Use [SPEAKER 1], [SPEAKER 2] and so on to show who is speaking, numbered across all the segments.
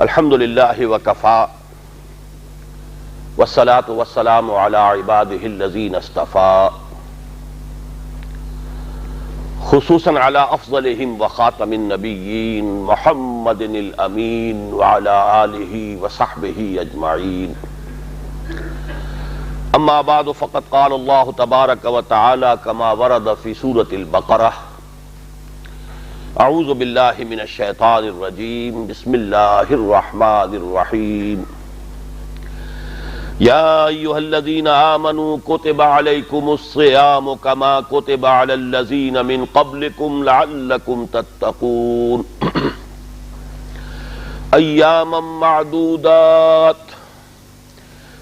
[SPEAKER 1] الحمد للہ وکفا والصلاة والسلام علی عباده الذین اصطفى خصوصاً علی افضلہم وخاتم النبیین محمد الامین وعلی آلہ وصحبہ اجمعین اما بعد فقد قال اللہ تبارک وتعالی کما ورد فی سورة البقرہ اعوذ باللہ من الشیطان الرجیم بسم اللہ الرحمن الرحیم یا ایہا الذین آمنوا کتب علیکم الصیام کما کتب علی الذین من قبلکم لعلکم تتقون ایاما معدودات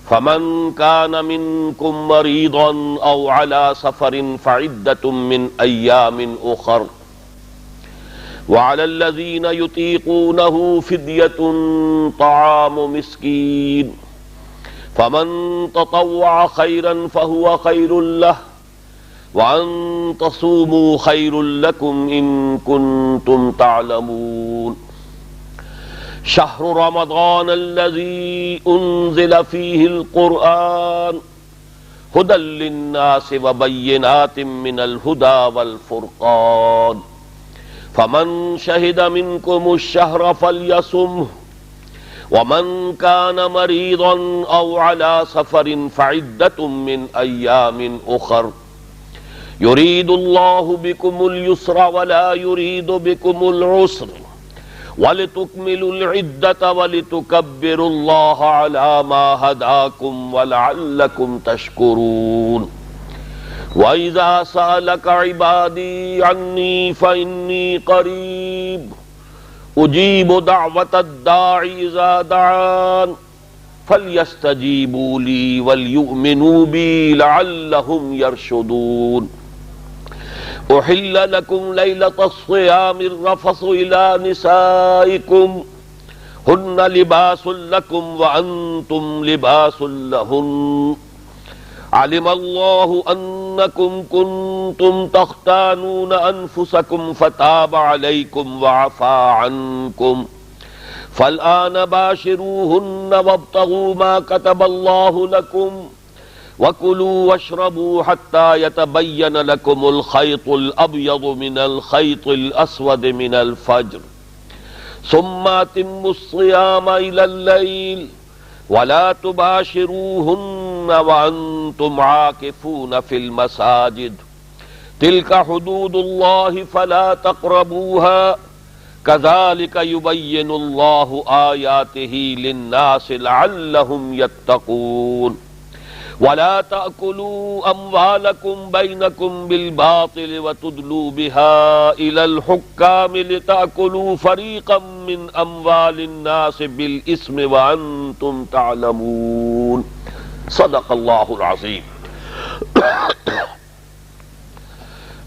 [SPEAKER 1] فمن کان منکم مریضا او علی سفر فعدۃ من ایام اخر وعلى الذين يطيقونه فدية طعام مسكين فمن تطوع خيرا فهو خير له وأن تصوموا خير لكم إن كنتم تعلمون شهر رمضان الذي أنزل فيه القرآن هدى للناس وبينات من الهدى والفرقان فمن شهد منكم الشهر فليصمه ومن كان مريضا أو على سفر فعدة من أيام أخر يريد الله بكم اليسر ولا يريد بكم العسر ولتكملوا العدة ولتكبروا الله على ما هداكم ولعلكم تشكرون وَإِذَا سَأَلَكَ عِبَادِي عَنِّي فَإِنِّي قَرِيبٌ أُجِيبُ دَعْوَةَ الدَّاعِ إِذَا دَعَانِ فَلْيَسْتَجِيبُوا لِي وَلْيُؤْمِنُوا بِي لَعَلَّهُمْ يَرْشُدُونَ أُحِلَّ لَكُمْ لَيْلَةَ الصِّيَامِ الرَّفَثُ إِلَى نِسَائِكُمْ هُنَّ لِبَاسٌ لَكُمْ وَأَنْتُمْ لِبَاسٌ لَهُنَّ علم اللہ انکم کنتم تختانون انفسکم فتاب علیکم وعفا عنکم فالآن باشروہن وابتغوا ما كتب اللہ لکم وکلوا واشربوا حتی یتبین لکم الخیط الابیض من الخیط الاسود من الفجر ثم اتموا الصیام الى اللیل ولا تباشروهن وانتم عاکفون فی المساجد تلک حدود اللہ فلا تقربوها کذالک یبین اللہ آیاتہ للناس لعلہم یتقون ولا تأكلوا أموالكم بينكم بالباطل وتدلوا بها إلى الحكام لتأكلوا فريقا من أموال الناس بالإثم وأنتم تعلمون صدق الله العظيم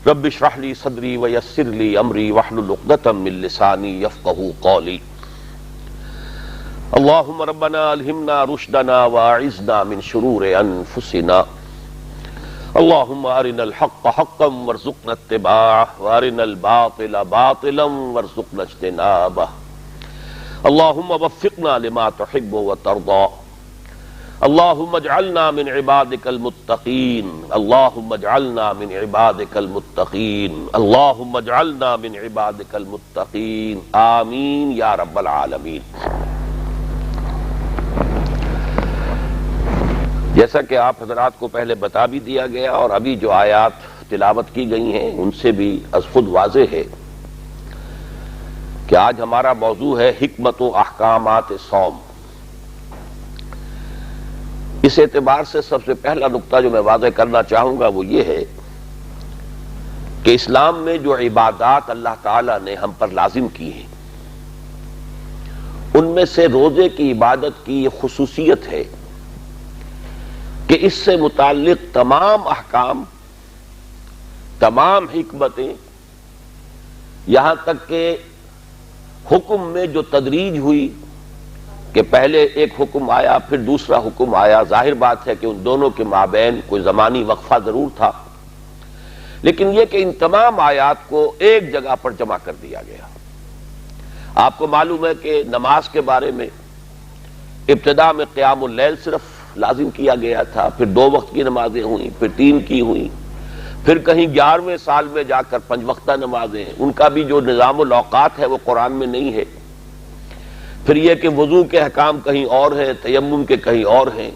[SPEAKER 1] رب اشرح لي صدري ويسر لي أمري واحلل عقدة من لساني يفقهوا قولي اللهم ربنا الہمنا رشدنا واعذنا من شرور انفسنا اللهم ارنا الحق حقا وارزقنا اتباعه وارنا الباطل باطلا وارزقنا اجتنابه اللهم وفقنا لما تحب وترضى اللهم اجعلنا من عبادك المتقين اللهم اجعلنا من عبادك المتقين اللهم اجعلنا من عبادك المتقين آمین یا رب العالمین۔ جیسا کہ آپ حضرات کو پہلے بتا بھی دیا گیا اور ابھی جو آیات تلاوت کی گئی ہیں ان سے بھی از خود واضح ہے کہ آج ہمارا موضوع ہے حکمت و احکامات صوم۔ اس اعتبار سے سب سے پہلا نقطہ جو میں واضح کرنا چاہوں گا وہ یہ ہے کہ اسلام میں جو عبادات اللہ تعالی نے ہم پر لازم کی ہیں ان میں سے روزے کی عبادت کی یہ خصوصیت ہے کہ اس سے متعلق تمام احکام، تمام حکمتیں، یہاں تک کہ حکم میں جو تدریج ہوئی کہ پہلے ایک حکم آیا پھر دوسرا حکم آیا، ظاہر بات ہے کہ ان دونوں کے مابین کوئی زمانی وقفہ ضرور تھا، لیکن یہ کہ ان تمام آیات کو ایک جگہ پر جمع کر دیا گیا۔ آپ کو معلوم ہے کہ نماز کے بارے میں ابتدا میں قیام اللیل صرف لازم کیا گیا تھا، پھر 2 وقت کی نمازیں ہوئیں، پھر 3 کی ہوئیں، پھر کہیں 11ویں سال میں جا کر 5 وقتہ نمازیں، ان کا بھی جو نظام الاوقات ہے وہ قرآن میں نہیں ہے۔ پھر یہ کہ وضو کے احکام کہیں اور ہیں، تیمم کے کہیں اور ہیں،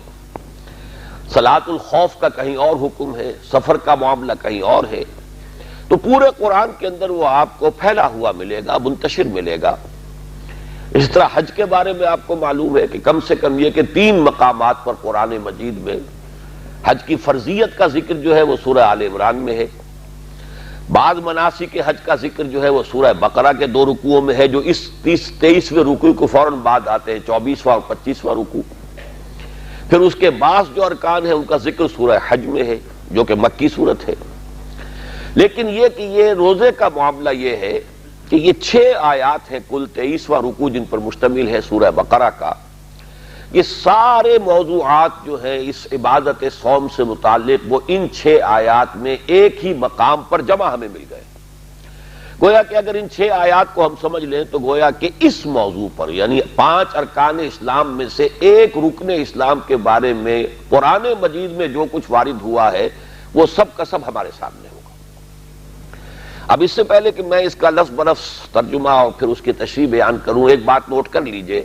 [SPEAKER 1] صلاۃ الخوف کا کہیں اور حکم ہے، سفر کا معاملہ کہیں اور ہے۔ تو پورے قرآن کے اندر وہ آپ کو پھیلا ہوا ملے گا، منتشر ملے گا۔ اس طرح حج کے بارے میں آپ کو معلوم ہے کہ کم سے کم یہ کہ 3 مقامات پر قرآن مجید میں حج کی فرضیت کا ذکر جو ہے وہ سورہ آل عمران میں ہے۔ بعض مناسک حج کا ذکر جو ہے وہ سورہ بقرہ کے 2 رکوعوں میں ہے، جو اس 23ویں رکوع کو فوراً بعد آتے ہیں، 24واں اور 25واں رکوع۔ پھر اس کے بعض جو ارکان ہیں ان کا ذکر سورہ حج میں ہے، جو کہ مکی صورت ہے۔ لیکن یہ کہ یہ روزے کا معاملہ یہ ہے کہ یہ 6 آیات ہیں، کل 23واں رکوع جن پر مشتمل ہے سورہ بقرہ کا۔ یہ سارے موضوعات جو ہیں اس عبادت صوم سے متعلق وہ ان 6 آیات میں ایک ہی مقام پر جمع ہمیں مل گئے۔ گویا کہ اگر ان 6 آیات کو ہم سمجھ لیں تو گویا کہ اس موضوع پر، یعنی 5 ارکان اسلام میں سے ایک رکن اسلام کے بارے میں قرآن مجید میں جو کچھ وارد ہوا ہے وہ سب کا سب ہمارے سامنے ہوگا۔ اب اس سے پہلے کہ میں اس کا لفظ بلفظ ترجمہ اور پھر اس کی تشریح بیان کروں، ایک بات نوٹ کر لیجئے،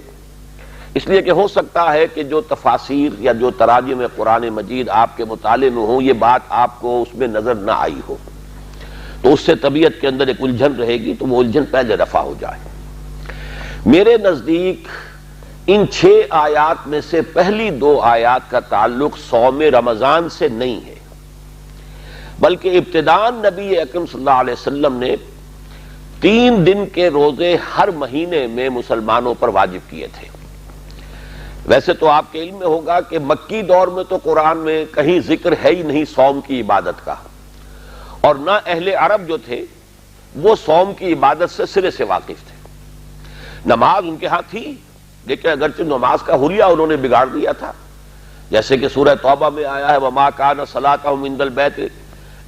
[SPEAKER 1] اس لیے کہ ہو سکتا ہے کہ جو تفاسیر یا جو تراجم قرآن مجید آپ کے مطالعے میں ہوں یہ بات آپ کو اس میں نظر نہ آئی ہو، تو اس سے طبیعت کے اندر ایک الجھن رہے گی، تو وہ الجھن پہلے رفع ہو جائے۔ میرے نزدیک ان 6 آیات میں سے پہلی 2 آیات کا تعلق صوم رمضان سے نہیں ہے، بلکہ ابتداءً نبی اکرم صلی اللہ علیہ وسلم نے 3 دن کے روزے ہر مہینے میں مسلمانوں پر واجب کیے تھے۔ ویسے تو آپ کے علم میں ہوگا کہ مکی دور میں تو قرآن میں کہیں ذکر ہے ہی نہیں صوم کی عبادت کا، اور نہ اہل عرب جو تھے وہ صوم کی عبادت سے سرے سے واقف تھے۔ نماز ان کے ہاں تھی، لیکن اگرچہ نماز کا حلیہ انہوں نے بگاڑ دیا تھا، جیسے کہ سورہ توبہ میں آیا ہے وَمَا كَانَ صَلَاتَهُمْ عِندَ الْبَيْتِ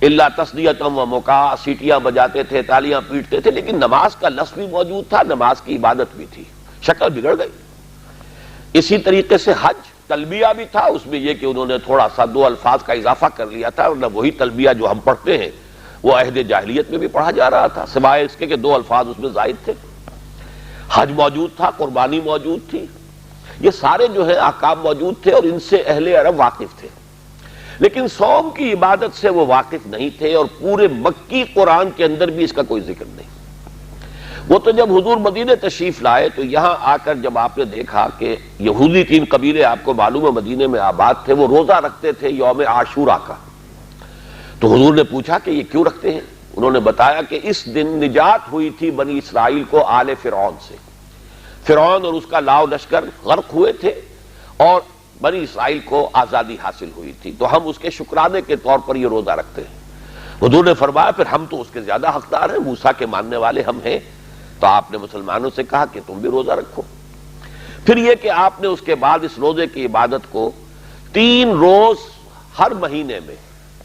[SPEAKER 1] إِلَّا تَصْدِيَةً وَمُكَاءً، سیٹیاں بجاتے تھے، تالیاں پیٹتے تھے، لیکن نماز کا لفظ بھی موجود تھا، نماز کی عبادت بھی تھی، شکل بگڑ گئی۔ اسی طریقے سے حج تلبیہ بھی تھا، اس میں یہ کہ انہوں نے تھوڑا سا 2 الفاظ کا اضافہ کر لیا تھا، ورنہ وہی تلبیہ جو ہم پڑھتے ہیں وہ عہد جاہلیت میں بھی پڑھا جا رہا تھا، سوائے اس کے کہ 2 الفاظ اس میں زائد تھے۔ حج موجود تھا، قربانی موجود تھی، یہ سارے جو ہے احکام موجود تھے اور ان سے اہل عرب واقف تھے، لیکن صوم کی عبادت سے وہ واقف نہیں تھے، اور پورے مکی قرآن کے اندر بھی اس کا کوئی ذکر نہیں۔ وہ تو جب حضور مدینے تشریف لائے تو یہاں آ کر جب آپ نے دیکھا کہ یہودی 3 قبیلے آپ کو معلوم ہے مدینے میں آباد تھے، وہ روزہ رکھتے تھے یوم عاشورہ کا، تو حضور نے پوچھا کہ یہ کیوں رکھتے ہیں؟ انہوں نے بتایا کہ اس دن نجات ہوئی تھی بنی اسرائیل کو آل فرعون سے، فرعون اور اس کا لاؤ لشکر غرق ہوئے تھے اور بنی اسرائیل کو آزادی حاصل ہوئی تھی، تو ہم اس کے شکرانے کے طور پر یہ روزہ رکھتے ہیں۔ حضور نے فرمایا پھر ہم تو اس کے زیادہ حقدار ہیں، موسیٰ کے ماننے والے ہم ہیں، تو آپ نے مسلمانوں سے کہا کہ تم بھی روزہ رکھو۔ پھر یہ کہ آپ نے اس کے بعد اس روزے کی عبادت کو 3 روز ہر مہینے میں،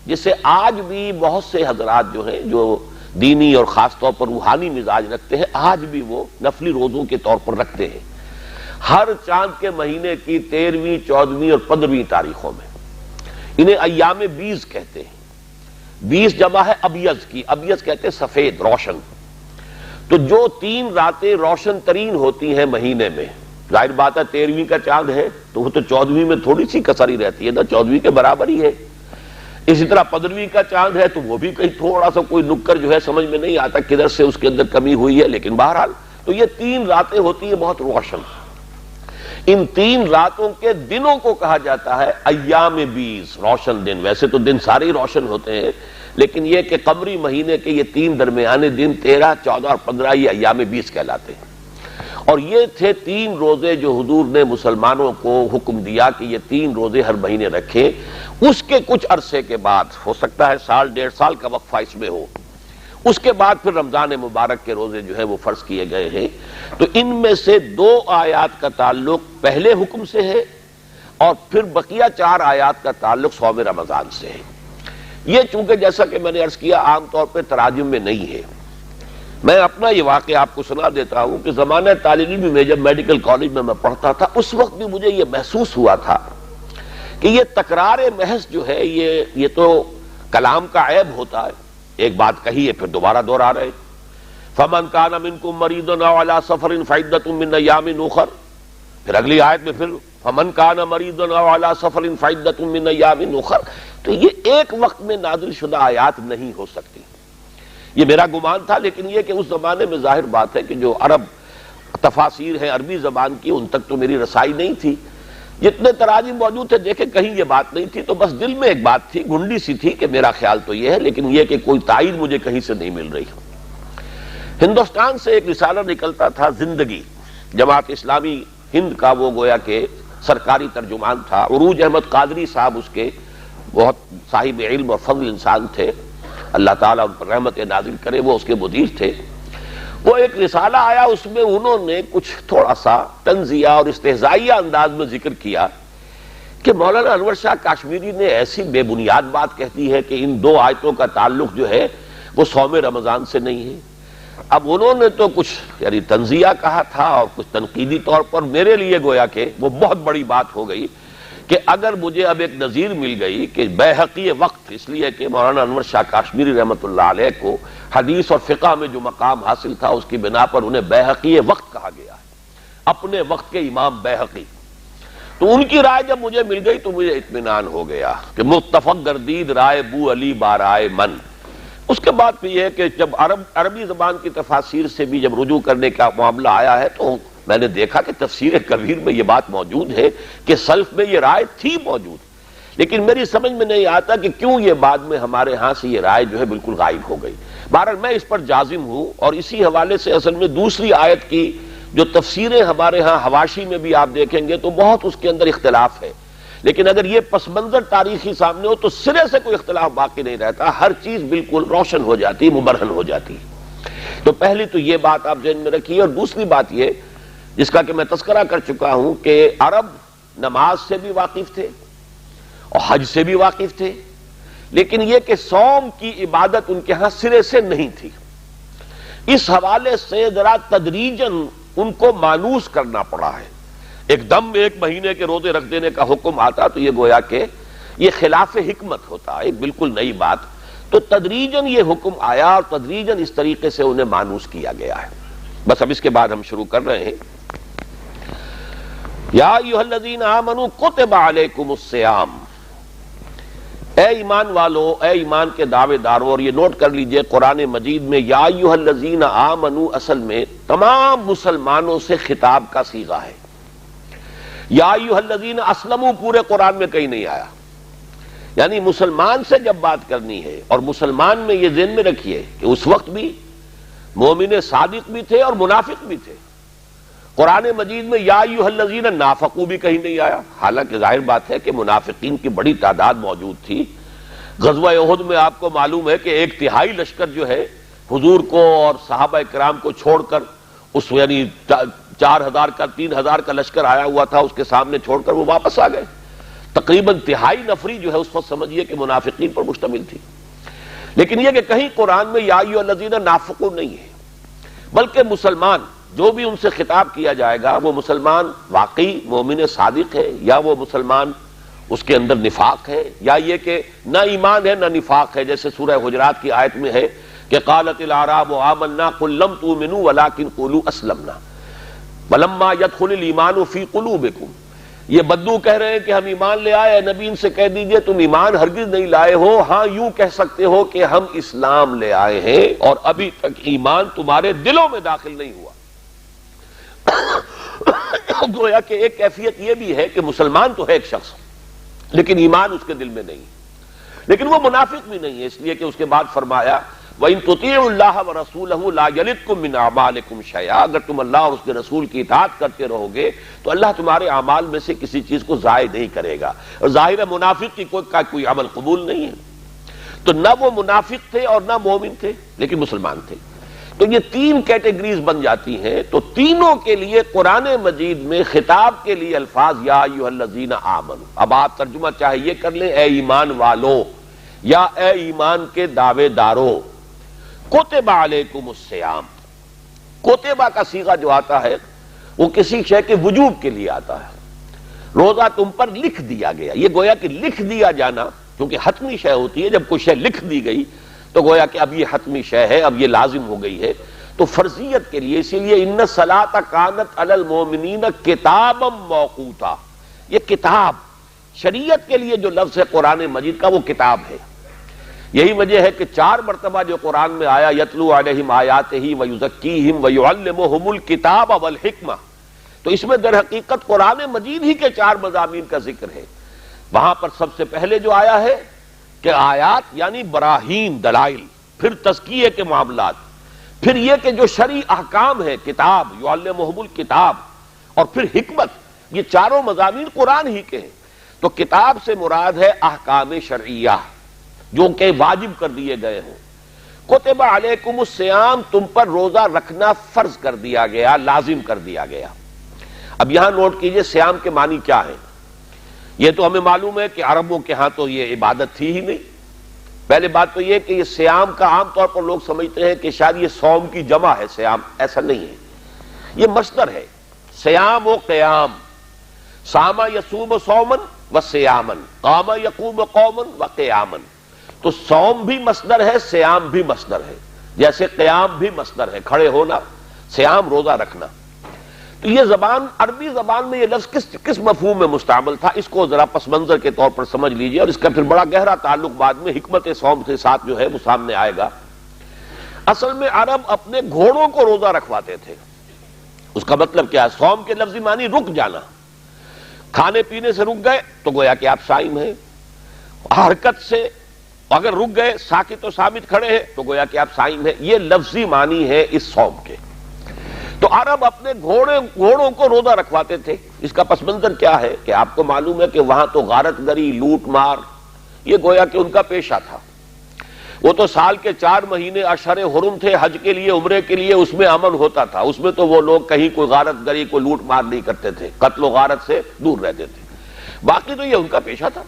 [SPEAKER 1] جسے آج بھی بہت سے حضرات جو ہیں جو دینی اور خاص طور پر روحانی مزاج رکھتے ہیں، آج بھی وہ نفلی روزوں کے طور پر رکھتے ہیں، ہر چاند کے مہینے کی 13ویں، 14ویں اور 15ویں تاریخوں میں۔ انہیں ایام بیز کہتے ہیں، بیز جمع ہے ابیض کی، ابیض کہتے ہیں سفید روشن۔ تو جو 3 راتیں روشن ترین ہوتی ہیں مہینے میں، ظاہر بات ہے 13ویں کا چاند ہے تو وہ تو 14ویں میں تھوڑی سی کسر ہی رہتی ہے نا، 14ویں کے برابر ہی ہے۔ اسی طرح 15ویں کا چاند ہے تو وہ بھی کہیں تھوڑا سا کوئی نکر جو ہے سمجھ میں نہیں آتا کدھر سے اس کے اندر کمی ہوئی ہے، لیکن بہرحال تو یہ 3 راتیں ہوتی ہیں بہت روشن۔ ان 3 راتوں کے دنوں کو کہا جاتا ہے ایام بیز، روشن دن۔ ویسے تو دن سارے ہی روشن ہوتے ہیں، لیکن یہ کہ قمری مہینے کے یہ 3 درمیانے دن 13، 14 اور 15 یہ ایام بیز کہلاتے ہیں۔ اور یہ تھے 3 روزے جو حضور نے مسلمانوں کو حکم دیا کہ یہ 3 روزے ہر مہینے رکھیں۔ اس کے کچھ عرصے کے بعد، ہو سکتا ہے 1.5 ڈیڑھ سال کا وقفہ اس میں ہو، اس کے بعد پھر رمضان مبارک کے روزے جو ہے وہ فرض کیے گئے ہیں۔ تو ان میں سے 2 آیات کا تعلق پہلے حکم سے ہے اور پھر بقیہ 4 آیات کا تعلق صوم رمضان سے ہے۔ یہ چونکہ جیسا کہ میں نے عرض کیا عام طور پہ تراجم میں نہیں ہے، میں اپنا یہ واقعہ آپ کو سنا دیتا ہوں کہ زمانہ طالب علم میں جب میڈیکل کالج میں پڑھتا تھا اس وقت بھی مجھے یہ محسوس ہوا تھا کہ یہ تکرار محض جو ہے یہ تو کلام کا عیب ہوتا ہے. ایک بات کہی ہے پھر دوبارہ دوہرا رہے. فمن کان منکم مریض او علی سفر فعدۃ من ایام اخر. پھر اگلی آیت میں پھر فمن کان مریض او علی سفر فعدۃ من ایام اخر. تو یہ ایک وقت میں نازل شدہ آیات نہیں ہو سکتی. یہ میرا گمان تھا، لیکن یہ کہ اس زمانے میں ظاہر بات ہے کہ جو عرب تفاسیر ہیں عربی زبان کی ان تک تو میری رسائی نہیں تھی. جتنے تراجم موجود تھے دیکھیں کہیں یہ بات نہیں تھی، تو بس دل میں ایک بات تھی، گنڈی سی تھی کہ میرا خیال تو یہ ہے، لیکن یہ کہ کوئی تائید مجھے کہیں سے نہیں مل رہی. ہندوستان سے ایک رسالہ نکلتا تھا زندگی، جماعت اسلامی ہند کا وہ گویا کہ سرکاری ترجمان تھا. عروج احمد قادری صاحب اس کے بہت صاحب علم اور فضل انسان تھے، اللہ تعالیٰ ان پر رحمت نازل کرے، وہ اس کے مدیر تھے. وہ ایک رسالہ آیا، اس میں انہوں نے کچھ تھوڑا سا طنزیہ اور استہزائیہ انداز میں ذکر کیا کہ مولانا انور شاہ کاشمیری نے ایسی بے بنیاد بات کہتی ہے کہ ان دو آیتوں کا تعلق جو ہے وہ صوم رمضان سے نہیں ہے. اب انہوں نے تو کچھ یعنی طنزیہ کہا تھا اور کچھ تنقیدی طور پر میرے لیے گویا کہ وہ بہت بڑی بات ہو گئی کہ اگر مجھے اب ایک نظیر مل گئی کہ بیہقی وقت، اس لیے کہ مولانا انور شاہ کاشمیری رحمۃ اللہ علیہ کو حدیث اور فقہ میں جو مقام حاصل تھا اس کی بنا پر انہیں بیہقی وقت کہا گیا ہے، اپنے وقت کے امام بیہقی. تو ان کی رائے جب مجھے مل گئی تو مجھے اطمینان ہو گیا کہ متفق گردید رائے بو علی بارائے من. اس کے بعد بھی یہ ہے کہ جب عربی زبان کی تفاسیر سے بھی جب رجوع کرنے کا معاملہ آیا ہے تو میں نے دیکھا کہ تفسیر کبیر میں یہ بات موجود ہے کہ سلف میں یہ رائے تھی موجود، لیکن میری سمجھ میں نہیں آتا کہ کیوں یہ بعد میں ہمارے ہاں سے یہ رائے جو ہے بالکل غائب ہو گئی. بہرحال میں اس پر جازم ہوں، اور اسی حوالے سے اصل میں دوسری آیت کی جو تفسیریں ہمارے ہاں حواشی میں بھی آپ دیکھیں گے تو بہت اس کے اندر اختلاف ہے، لیکن اگر یہ پس منظر تاریخی سامنے ہو تو سرے سے کوئی اختلاف باقی نہیں رہتا، ہر چیز بالکل روشن ہو جاتی، مبرہن ہو جاتی. تو پہلی تو یہ بات آپ ذہن میں رکھیے، اور دوسری بات یہ جس کا کہ میں تذکرہ کر چکا ہوں کہ عرب نماز سے بھی واقف تھے اور حج سے بھی واقف تھے، لیکن یہ کہ صوم کی عبادت ان کے ہاں سرے سے نہیں تھی. اس حوالے سے ذرا تدریجاً ان کو مانوس کرنا پڑا ہے. ایک دم ایک مہینے کے روزے رکھ دینے کا حکم آتا تو یہ گویا کہ یہ خلاف حکمت ہوتا ہے، بالکل نئی بات. تو تدریجاً یہ حکم آیا اور تدریجاً اس طریقے سے انہیں مانوس کیا گیا ہے. بس اب اس کے بعد ہم شروع کر رہے ہیں. یا ایھا الذین آمنوا کتب علیکم الصیام. اے ایمان والو، اے ایمان کے دعوے دارو، اور یہ نوٹ کر لیجئے قرآن مجید میں یا ایھا الذین آمنوا اصل میں تمام مسلمانوں سے خطاب کا صیغہ ہے. یا ایھا الذین اسلموا پورے قرآن میں کہیں نہیں آیا، یعنی مسلمان سے جب بات کرنی ہے. اور مسلمان میں یہ ذہن میں رکھیے کہ اس وقت بھی مومن صادق بھی تھے اور منافق بھی تھے. قرآن مجید میں یا ایھا الذین نافقوا بھی کہیں نہیں آیا، حالانکہ ظاہر بات ہے کہ منافقین کی بڑی تعداد موجود تھی. غزوہ احد میں آپ کو معلوم ہے کہ 1/3 لشکر جو ہے حضور کو اور صحابہ کرام کو چھوڑ کر اس یعنی 4000 کا 3000 کا لشکر آیا ہوا تھا اس کے سامنے چھوڑ کر وہ واپس آ گئے. تقریباً 1/3 نفری جو ہے اس وقت سمجھیے کہ منافقین پر مشتمل تھی. لیکن یہ کہ کہیں قرآن میں یا ایھا الذین نافقوا نہیں ہے، بلکہ مسلمان جو بھی ان سے خطاب کیا جائے گا وہ مسلمان واقعی مومن صادق ہے، یا وہ مسلمان اس کے اندر نفاق ہے، یا یہ کہ نہ ایمان ہے نہ نفاق ہے. جیسے سورہ حجرات کی آیت میں ہے کہ قالت الاعراب آمنا قل لم تؤمنوا ولکن قولوا اسلمنا ولما يدخل الايمان في قلوبكم. یہ بدو کہہ رہے ہیں کہ ہم ایمان لے آئے، نبی ان سے کہہ دیجئے تم ایمان ہرگز نہیں لائے ہو، ہاں یوں کہہ سکتے ہو کہ ہم اسلام لے آئے ہیں اور ابھی تک ایمان تمہارے دلوں میں داخل نہیں ہوا. گویا کہ ایک کیفیت یہ بھی ہے کہ مسلمان تو ہے ایک شخص لیکن ایمان اس کے دل میں نہیں، لیکن وہ منافق بھی نہیں ہے، اس لیے کہ اس کے بعد فرمایا وَإِن تُطِيعُوا اللَّهَ وَرَسُولَهُ لَا يَلِتْكُم مِّنْ أَعْمَالِكُمْ شَيْئًا. اگر تم اللہ اور اس کے رسول کی اطاعت کرتے رہو گے تو اللہ تمہارے اعمال میں سے کسی چیز کو ضائع نہیں کرے گا. اور ظاہر ہے منافق کی کوئی عمل قبول نہیں ہے. تو نہ وہ منافق تھے اور نہ مومن تھے لیکن مسلمان تھے. تو یہ 3 کیٹیگریز بن جاتی ہیں. تو تینوں کے لیے قرآن مجید میں خطاب کے لیے الفاظ یا ایھا الذین آمنوا. اب آپ ترجمہ چاہے یہ کر لیں اے ایمان والو یا اے ایمان کے دعوے دارو. کتب علیکم الصیام، کوتبہ کا صیغہ جو آتا ہے وہ کسی شے کے وجوب کے لیے آتا ہے. روزہ تم پر لکھ دیا گیا، یہ گویا کہ لکھ دیا جانا کیونکہ حتمی شے ہوتی ہے. جب کوئی شے لکھ دی گئی تو گویا کہ اب یہ حتمی شے ہے، اب یہ لازم ہو گئی ہے. تو فرضیت کے لیے، اسی لیے ان الصلاۃ کانت علی المؤمنین کتابا موقوتا، یہ کتاب شریعت کے لیے جو لفظ ہے قرآن مجید کا وہ کتاب ہے. یہی وجہ ہے کہ 4 مرتبہ جو قرآن میں آیا یتلو علیہم آیاتہ ویزکیہم ویعلمہم الکتاب والحکمہ، تو اس میں در حقیقت قرآن مجید ہی کے 4 مضامین کا ذکر ہے. وہاں پر سب سے پہلے جو آیا ہے کہ آیات یعنی براہین، دلائل، پھر تزکیے کے معاملات، پھر یہ کہ جو شرعی احکام ہے کتاب یعلمہم الکتاب، اور پھر حکمت، یہ چاروں مضامین قرآن ہی کے ہیں. تو کتاب سے مراد ہے احکام شرعیہ جو کہ واجب کر دیے گئے ہوں. کتب علیکم الصیام، تم پر روزہ رکھنا فرض کر دیا گیا، لازم کر دیا گیا. اب یہاں نوٹ کیجئے صیام کے معنی کیا ہیں. یہ تو ہمیں معلوم ہے کہ عربوں کے ہاں تو یہ عبادت تھی ہی نہیں. پہلے بات تو یہ کہ یہ صیام کا عام طور پر لوگ سمجھتے ہیں کہ شاید یہ صوم کی جمع ہے صیام، ایسا نہیں ہے. یہ مصدر ہے، صیام و قیام. صام یصوم صومن و سیامن، قام یقوم قومن و قیامن. تو صوم بھی مصدر ہے، صیام بھی مصدر ہے، جیسے قیام بھی مصدر ہے، کھڑے ہونا، صیام روزہ رکھنا. تو یہ زبان، عربی زبان میں یہ لفظ کس مفہوم میں مستعمل تھا، اس کو ذرا پس منظر کے طور پر سمجھ لیجئے، اور اس کا پھر بڑا گہرا تعلق بعد میں حکمت صوم کے ساتھ جو ہے وہ سامنے آئے گا. اصل میں عرب اپنے گھوڑوں کو روزہ رکھواتے تھے. اس کا مطلب کیا ہے؟ صوم کے لفظی معنی رک جانا. کھانے پینے سے رک گئے تو گویا کہ آپ صائم ہیں. حرکت سے اگر رک گئے، ساکت و ثابت کھڑے ہیں تو گویا کہ آپ صائم ہیں. یہ لفظی معنی ہے اس صوم کے. تو عرب اپنے گھوڑوں کو روزہ رکھواتے تھے. اس کا پس منظر کیا ہے کہ آپ کو معلوم ہے کہ وہاں تو غارت گری، لوٹ مار، یہ گویا کہ ان کا پیشہ تھا. وہ تو سال کے 4 مہینے اشہر حرم تھے حج کے لیے، عمرے کے لیے، اس میں امن ہوتا تھا. اس میں تو وہ لوگ کہیں کوئی غارت گری، کوئی لوٹ مار نہیں کرتے تھے، قتل و غارت سے دور رہتے تھے. باقی تو یہ ان کا پیشہ تھا.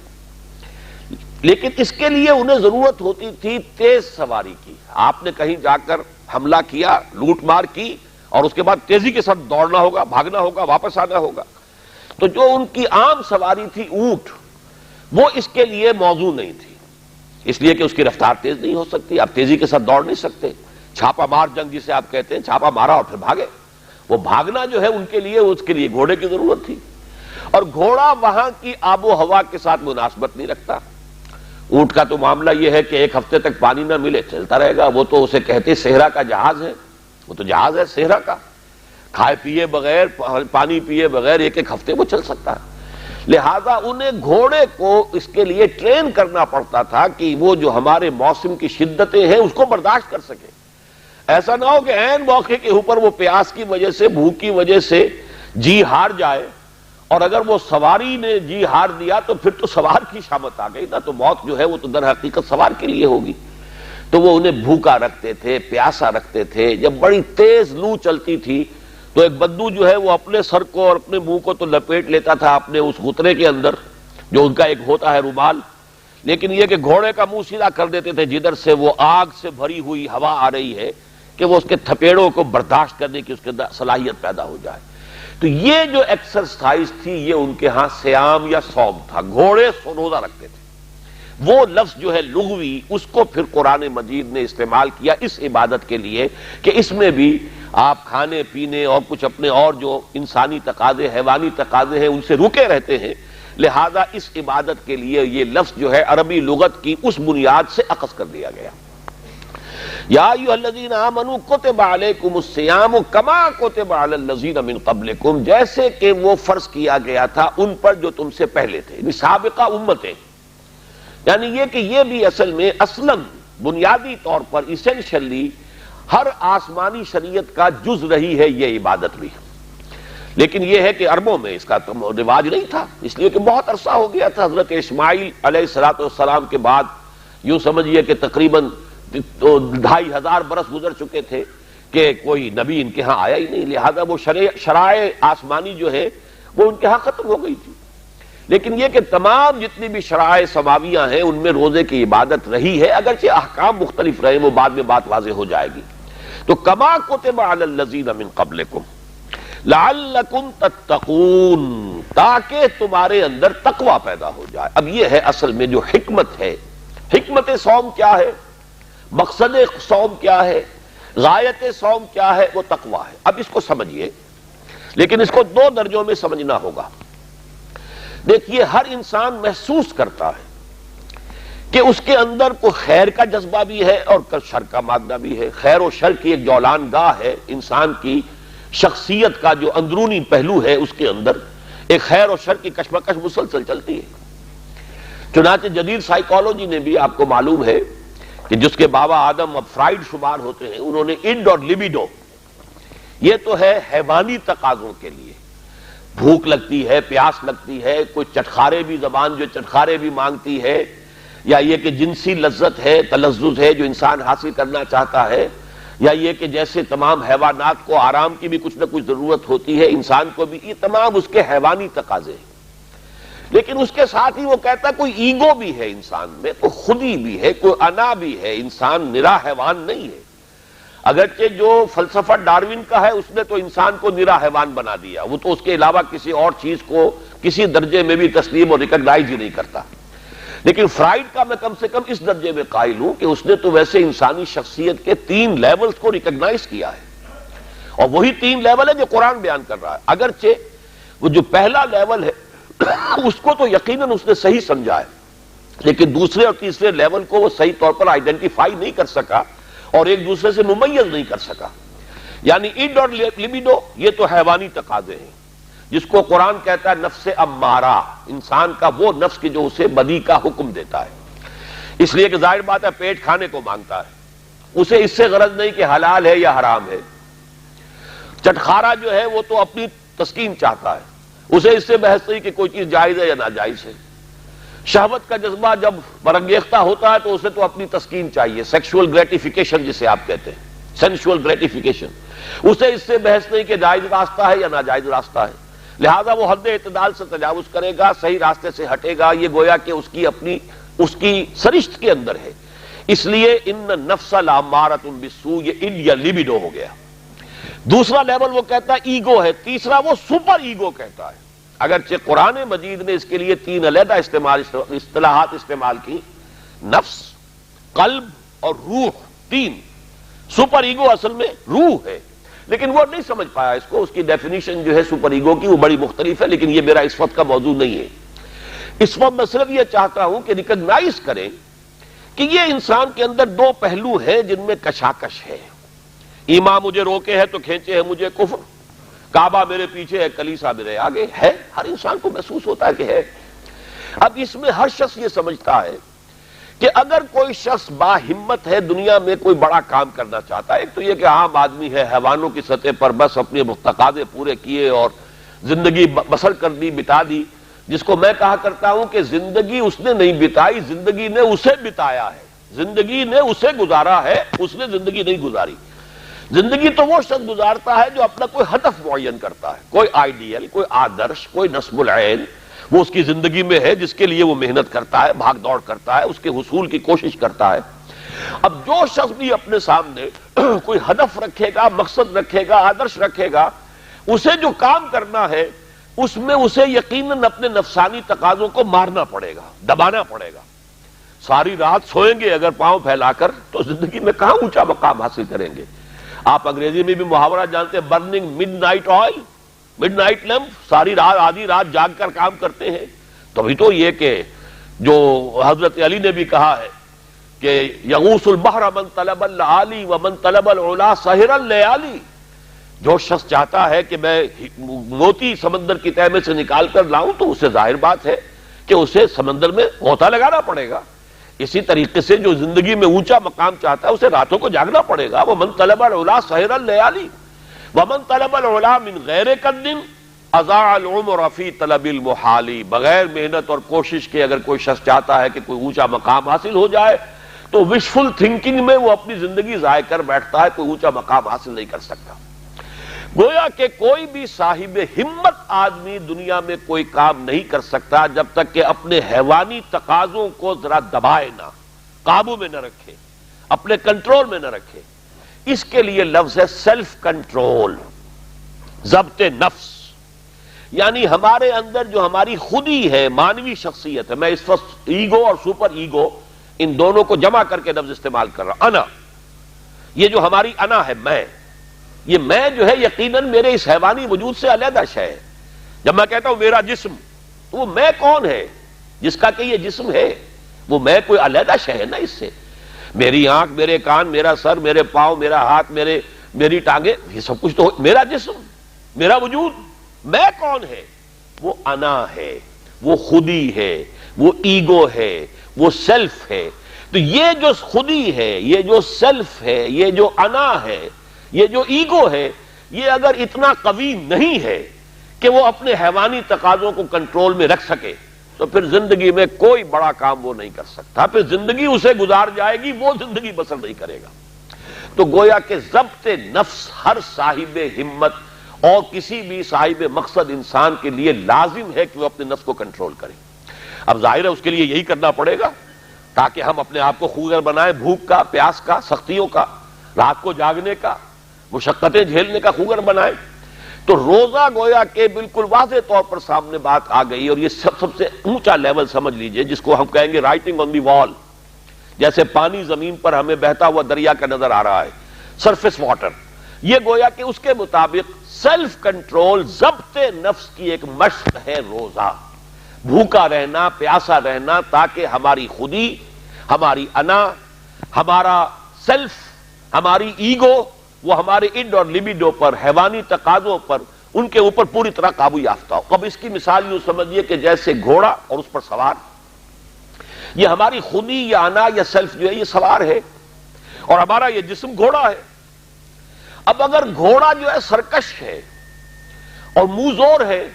[SPEAKER 1] لیکن اس کے لیے انہیں ضرورت ہوتی تھی تیز سواری کی. آپ نے کہیں جا کر حملہ کیا، لوٹ مار کی، اور اس کے بعد تیزی کے ساتھ دوڑنا ہوگا، بھاگنا ہوگا، واپس آنا ہوگا. تو جو ان کی عام سواری تھی اونٹ، وہ اس کے لیے موزوں نہیں تھی، اس لیے کہ اس کی رفتار تیز نہیں ہو سکتی. آپ تیزی کے ساتھ دوڑ نہیں سکتے. چھاپا مار جنگ جسے آپ کہتے ہیں، چھاپا مارا اور پھر بھاگے. وہ بھاگنا جو ہے ان کے لیے، اس کے لیے گھوڑے کی ضرورت تھی. اور گھوڑا وہاں کی آب و ہوا کے ساتھ مناسبت نہیں رکھتا. اونٹ کا تو معاملہ یہ ہے کہ 1 ہفتے تک پانی نہ ملے چلتا رہے گا. وہ تو اسے کہتے صحرا کا جہاز ہے، وہ تو جہاز ہے صحرا کا. کھائے پیے بغیر، پانی پیے بغیر 1 ہفتے وہ چل سکتا ہے. لہذا انہیں گھوڑے کو اس کے لیے ٹرین کرنا پڑتا تھا کہ وہ جو ہمارے موسم کی شدتیں ہیں اس کو برداشت کر سکے. ایسا نہ ہو کہ عین موقع کے اوپر وہ پیاس کی وجہ سے، بھوک کی وجہ سے جی ہار جائے، اور اگر وہ سواری نے جی ہار دیا تو پھر تو سوار کی شامت آ گئی نا. تو موت جو ہے وہ تو در حقیقت سوار کے لیے ہوگی. تو وہ انہیں بھوکا رکھتے تھے، پیاسا رکھتے تھے. جب بڑی تیز لو چلتی تھی تو ایک بدو جو ہے وہ اپنے سر کو اور اپنے منہ کو تو لپیٹ لیتا تھا اپنے اس غترے کے اندر جو ان کا ایک ہوتا ہے رومال، لیکن یہ کہ گھوڑے کا منہ سیدھا کر دیتے تھے جدھر سے وہ آگ سے بھری ہوئی ہوا آ رہی ہے کہ وہ اس کے تھپیڑوں کو برداشت کرنے کی اس کے صلاحیت پیدا ہو جائے. تو یہ جو ایکسرسائز تھی یہ ان کے ہاں صیام یا صوم تھا. گھوڑے روزہ رکھتے تھے. وہ لفظ جو ہے لغوی، اس کو پھر قرآن مجید نے استعمال کیا اس عبادت کے لیے کہ اس میں بھی آپ کھانے پینے اور کچھ اپنے اور جو انسانی تقاضے، حیوانی تقاضے ہیں ان سے رکے رہتے ہیں. لہذا اس عبادت کے لیے یہ لفظ جو ہے عربی لغت کی اس بنیاد سے اخذ کر دیا گیا. یا ایھا الذین آمنوا کتب علیکم الصیام کما کتب علی الذین من قبلکم، جیسے کہ وہ فرض کیا گیا تھا ان پر جو تم سے پہلے تھے، یعنی سابقہ امتیں. یعنی یہ کہ یہ بھی اصل میں اصلاً بنیادی طور پر ایسنشلی ہر آسمانی شریعت کا جز رہی ہے یہ عبادت بھی. لیکن یہ ہے کہ عربوں میں اس کا رواج نہیں تھا، اس لیے کہ بہت عرصہ ہو گیا تھا. حضرت اسماعیل علیہ السلام کے بعد یوں سمجھیے کہ تقریباً 2500 برس گزر چکے تھے کہ کوئی نبی ان کے ہاں آیا ہی نہیں. لہذا وہ شرائع آسمانی جو ہے وہ ان کے ہاں ختم ہو گئی تھی. لیکن یہ کہ تمام جتنی بھی شرائع سماویہ ہیں ان میں روزے کی عبادت رہی ہے، اگرچہ احکام مختلف رہے، وہ بعد میں بات واضح ہو جائے گی۔ تو کما کتب علی الذین من قبلکم لعلکم تتقون، تاکہ تمہارے اندر تقوی پیدا ہو جائے۔ اب یہ ہے اصل میں جو حکمت ہے۔ حکمت صوم کیا ہے، مقصد صوم کیا ہے، غایت صوم کیا ہے، وہ تقوی ہے۔ اب اس کو سمجھیے، لیکن اس کو دو درجوں میں سمجھنا ہوگا۔ دیکھیے، ہر انسان محسوس کرتا ہے کہ اس کے اندر کوئی خیر کا جذبہ بھی ہے اور شر کا مادہ بھی ہے۔ خیر و شر کی ایک جولان گاہ ہے، انسان کی شخصیت کا جو اندرونی پہلو ہے اس کے اندر ایک خیر و شر کی کشمکش مسلسل چلتی ہے۔ چنانچہ جدید سائیکالوجی نے بھی، آپ کو معلوم ہے کہ جس کے بابا آدم اب فرائیڈ شمار ہوتے ہیں، انہوں نے انڈ اور لیبیڈو، یہ تو ہے حیوانی تقاضوں کے لیے، بھوک لگتی ہے، پیاس لگتی ہے، کوئی چٹخارے بھی، زبان جو چٹخارے بھی مانگتی ہے، یا یہ کہ جنسی لذت ہے، تلذذ ہے جو انسان حاصل کرنا چاہتا ہے، یا یہ کہ جیسے تمام حیوانات کو آرام کی بھی کچھ نہ کچھ ضرورت ہوتی ہے، انسان کو بھی، یہ تمام اس کے حیوانی تقاضے ہیں۔ لیکن اس کے ساتھ ہی وہ کہتا ہے کوئی ایگو بھی ہے انسان میں، کوئی خودی بھی ہے، کوئی انا بھی ہے، انسان نرا حیوان نہیں ہے۔ اگرچہ جو فلسفہ ڈارون کا ہے اس نے تو انسان کو نرا حیوان بنا دیا، وہ تو اس کے علاوہ کسی اور چیز کو کسی درجے میں بھی تسلیم اور ریکگنائز ہی نہیں کرتا۔ لیکن فرائیڈ کا میں کم سے کم اس درجے میں قائل ہوں کہ اس نے تو ویسے انسانی شخصیت کے 3 لیولز کو ریکگنائز کیا ہے، اور وہی 3 لیول ہے جو قرآن بیان کر رہا ہے۔ اگرچہ وہ جو پہلا لیول ہے اس کو تو یقیناً اس نے صحیح سمجھا ہے، لیکن دوسرے اور تیسرے لیول کو وہ صحیح طور پر آئیڈینٹیفائی نہیں کر سکا اور ایک دوسرے سے ممیز نہیں کر سکا۔ یعنی انڈ اور لیبیڈو یہ تو حیوانی تقاضے ہیں، جس کو قرآن کہتا ہے نفس امارہ، انسان کا وہ نفس کہ جو اسے بدی کا حکم دیتا ہے، اس لیے کہ ظاہر بات ہے پیٹ کھانے کو مانگتا ہے، اسے اس سے غرض نہیں کہ حلال ہے یا حرام ہے۔ چٹخارا جو ہے وہ تو اپنی تسکین چاہتا ہے، اسے اس سے بحث نہیں کہ کوئی چیز جائز ہے یا ناجائز ہے۔ شہوت کا جذبہ جب برانگیختہ ہوتا ہے تو اسے تو اپنی تسکین چاہیے، سیکشول گریٹیفیکیشن جسے آپ کہتے ہیں، سینشول گریٹیفیکیشن، اسے اس سے بحث نہیں کہ جائز راستہ ہے یا ناجائز راستہ ہے، لہذا وہ حد اعتدال سے تجاوز کرے گا، صحیح راستے سے ہٹے گا۔ یہ گویا کہ اس کی سرشت کے اندر ہے۔ اس لیے ان نفس لامارۃ بالسوء، یہ ان یا لیبیڈو ہو گیا۔ دوسرا لیول وہ کہتا ہے ایگو ہے، تیسرا وہ سپر ایگو کہتا ہے۔ اگرچہ قرآن مجید نے اس کے لیے 3 علیحدہ اصطلاحات استعمال کی، نفس، قلب اور روح، 3۔ سپر ایگو اصل میں روح ہے، لیکن وہ نہیں سمجھ پایا اس کو، اس کی ڈیفینیشن جو ہے سپر ایگو کی وہ بڑی مختلف ہے، لیکن یہ میرا اس وقت کا موضوع نہیں ہے۔ اس وقت میں صرف یہ چاہتا ہوں کہ ریکگنائز کریں کہ یہ انسان کے اندر 2 پہلو ہیں جن میں کشاکش ہے۔ ایمان مجھے روکے ہے تو کھینچے ہے مجھے کفر، کعبہ میرے پیچھے ہے کلیسا میرے آگے ہے، ہر انسان کو محسوس ہوتا ہے کہ ہے۔ اب اس میں ہر شخص یہ سمجھتا ہے کہ اگر کوئی شخص باہمت ہے، دنیا میں کوئی بڑا کام کرنا چاہتا ہے، ایک تو یہ کہ عام آدمی ہے، حیوانوں کی سطح پر بس اپنے تقاضے پورے کیے اور زندگی بسر کر دی، بتا دی، جس کو میں کہا کرتا ہوں کہ زندگی اس نے نہیں بتائی، زندگی نے اسے بتایا ہے، زندگی نے اسے گزارا ہے، اس نے زندگی نہیں گزاری۔ زندگی تو وہ شخص گزارتا ہے جو اپنا کوئی ہدف معین کرتا ہے، کوئی آئیڈیل، کوئی آدرش، کوئی نصب العین، وہ اس کی زندگی میں ہے، جس کے لیے وہ محنت کرتا ہے، بھاگ دوڑ کرتا ہے، اس کے حصول کی کوشش کرتا ہے۔ اب جو شخص بھی اپنے سامنے کوئی ہدف رکھے گا، مقصد رکھے گا، آدرش رکھے گا، اسے جو کام کرنا ہے اس میں اسے یقیناً اپنے نفسانی تقاضوں کو مارنا پڑے گا، دبانا پڑے گا۔ ساری رات سوئیں گے اگر پاؤں پھیلا کر تو زندگی میں کہاں اونچا مقام حاصل کریں گے۔ آپ انگریزی میں بھی محاورہ جانتے ہیں، burning mid night oil, mid night lamp, ساری رات آدھی رات جاگ کر کام کرتے ہیں۔ تبھی تو یہ کہ جو حضرت علی نے بھی کہا ہے کہ یغوث البحر من طلب العالی ومن طلب العلا سہر اللیالی، جو شخص چاہتا ہے کہ میں موتی سمندر کی تہہ میں سے نکال کر لاؤں تو اسے ظاہر بات ہے کہ اسے سمندر میں غوطہ لگانا پڑے گا۔ اسی طریقے سے جو زندگی میں اونچا مقام چاہتا ہے اسے راتوں کو جاگنا پڑے گا۔ ومن طلب العلا سہر اللیالی ومن طلب العلا من غیر قد اضاع العمر فی طلب المحال، بغیر محنت اور کوشش کے اگر کوئی شخص چاہتا ہے کہ کوئی اونچا مقام حاصل ہو جائے تو وشفل تھنکنگ میں وہ اپنی زندگی ضائع کر بیٹھتا ہے، کوئی اونچا مقام حاصل نہیں کر سکتا۔ گویا کہ کوئی بھی صاحب ہمت آدمی دنیا میں کوئی کام نہیں کر سکتا جب تک کہ اپنے حیوانی تقاضوں کو ذرا دبائے نہ، قابو میں نہ رکھے، اپنے کنٹرول میں نہ رکھے۔ اس کے لیے لفظ ہے سیلف کنٹرول، ضبط نفس، یعنی ہمارے اندر جو ہماری خودی ہے، مانوی شخصیت ہے۔ میں اس وقت ایگو اور سپر ایگو ان دونوں کو جمع کر کے لفظ استعمال کر رہا ہوں۔ انا، یہ جو ہماری انا ہے، میں، یہ میں جو ہے یقیناً میرے اس حیوانی وجود سے علیحدہ شے ہے۔ جب میں کہتا ہوں میرا جسم، تو وہ میں کون ہے جس کا کہ یہ جسم ہے؟ وہ میں کوئی علیحدہ شے ہے نا اس سے۔ میری آنکھ، میرے کان، میرا سر، میرے پاؤں، میرا ہاتھ، میری ٹانگیں، یہ سب کچھ تو میرا جسم، میرا وجود۔ میں کون ہے؟ وہ انا ہے، وہ خودی ہے، وہ ایگو ہے، وہ سیلف ہے۔ تو یہ جو خودی ہے، یہ جو سیلف ہے، یہ جو انا ہے، یہ جو ایگو ہے، یہ اگر اتنا قوی نہیں ہے کہ وہ اپنے حیوانی تقاضوں کو کنٹرول میں رکھ سکے، تو پھر زندگی میں کوئی بڑا کام وہ نہیں کر سکتا۔ پھر زندگی اسے گزار جائے گی، وہ زندگی بسر نہیں کرے گا۔ تو گویا کہ ضبط نفس ہر صاحب ہمت اور کسی بھی صاحب مقصد انسان کے لیے لازم ہے کہ وہ اپنے نفس کو کنٹرول کرے۔ اب ظاہر ہے اس کے لیے یہی کرنا پڑے گا تاکہ ہم اپنے آپ کو خوگر بنائیں، بھوک کا، پیاس کا، سختیوں کا، رات کو جاگنے کا، مشقتیں جھیلنے کا خوگر بنائیں۔ تو روزہ گویا کہ بالکل واضح طور پر سامنے بات آ گئی، اور یہ سب سے اونچا لیول سمجھ لیجئے، جس کو ہم کہیں گے رائٹنگ آن دی وال، جیسے پانی زمین پر ہمیں بہتا ہوا دریا کا نظر آ رہا ہے، سرفیس واٹر، یہ گویا کہ اس کے مطابق سیلف کنٹرول، ضبط نفس کی ایک مشق ہے روزہ۔ بھوکا رہنا، پیاسا رہنا، تاکہ ہماری خودی، ہماری انا، ہمارا سیلف، ہماری ایگو، وہ ہمارے اڈ اور لیبیڈو پر، حیوانی تقاضوں پر، ان کے اوپر پوری طرح قابو یافتہ ہو۔ اب اس کی مثال یوں سمجھیے کہ جیسے گھوڑا اور اس پر سوار، یہ ہماری خودی یا انا یا سیلف جو ہے یہ سوار ہے، اور ہمارا یہ جسم گھوڑا ہے۔ اب اگر گھوڑا جو ہے سرکش ہے اور منہ زور ہے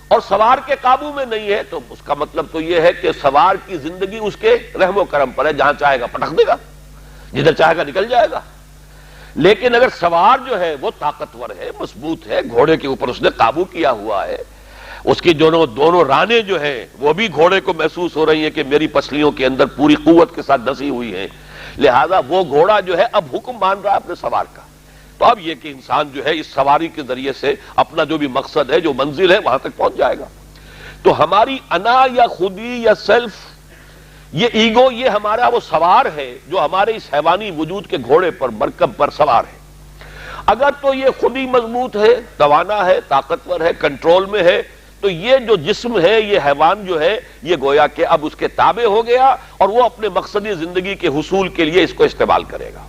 [SPEAKER 1] اور سوار کے قابو میں نہیں ہے، تو اس کا مطلب تو یہ ہے کہ سوار کی زندگی اس کے رحم و کرم پر ہے، جہاں چاہے گا پٹک دے گا، جدھر چاہے گا نکل جائے گا۔ لیکن اگر سوار جو ہے وہ طاقتور ہے، مضبوط ہے، گھوڑے کے اوپر اس نے قابو کیا ہوا ہے، اس کی دونوں رانے جو ہیں وہ بھی گھوڑے کو محسوس ہو رہی ہیں کہ میری پسلیوں کے اندر پوری قوت کے ساتھ ڈسی ہوئی ہیں، لہذا وہ گھوڑا جو ہے اب حکم مان رہا ہے اپنے سوار کا۔ تو اب یہ کہ انسان جو ہے اس سواری کے ذریعے سے اپنا جو بھی مقصد ہے، جو منزل ہے، وہاں تک پہنچ جائے گا۔ تو ہماری انا یا خودی یا سیلف، یہ ایگو، یہ ہمارا وہ سوار ہے جو ہمارے اس حیوانی وجود کے گھوڑے پر، مرکب پر سوار ہے۔ اگر تو یہ خودی مضبوط ہے، توانا ہے، طاقتور ہے، کنٹرول میں ہے، تو یہ جو جسم ہے، یہ حیوان جو ہے، یہ گویا کہ اب اس کے تابع ہو گیا، اور وہ اپنے مقصدی زندگی کے حصول کے لیے اس کو استعمال کرے گا۔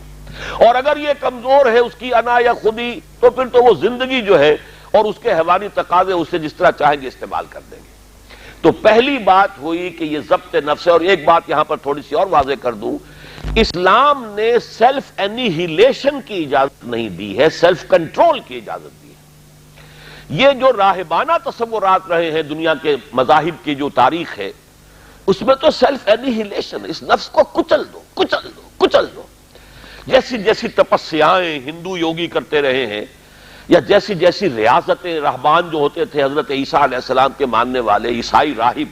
[SPEAKER 1] اور اگر یہ کمزور ہے اس کی انا یا خودی، تو پھر تو وہ زندگی جو ہے اور اس کے حیوانی تقاضے اسے جس طرح چاہیں گے استعمال کر دیں گے۔ تو پہلی بات ہوئی کہ یہ ضبط نفس ہے۔ اور ایک بات یہاں پر تھوڑی سی اور واضح کر دوں، اسلام نے سیلف انیہیلیشن کی اجازت نہیں دی ہے، سیلف کنٹرول کی اجازت دی ہے۔ یہ جو راہبانہ تصورات رہے ہیں دنیا کے مذاہب کی جو تاریخ ہے، اس میں تو سیلف انیہیلیشن، اس نفس کو کچل دو، کچل دو، کچل دو۔ جیسی جیسی تپسیائیں ہندو یوگی کرتے رہے ہیں، یا جیسی جیسی ریاضتیں رہبان جو ہوتے تھے حضرت عیسیٰ علیہ السلام کے ماننے والے عیسائی راہب،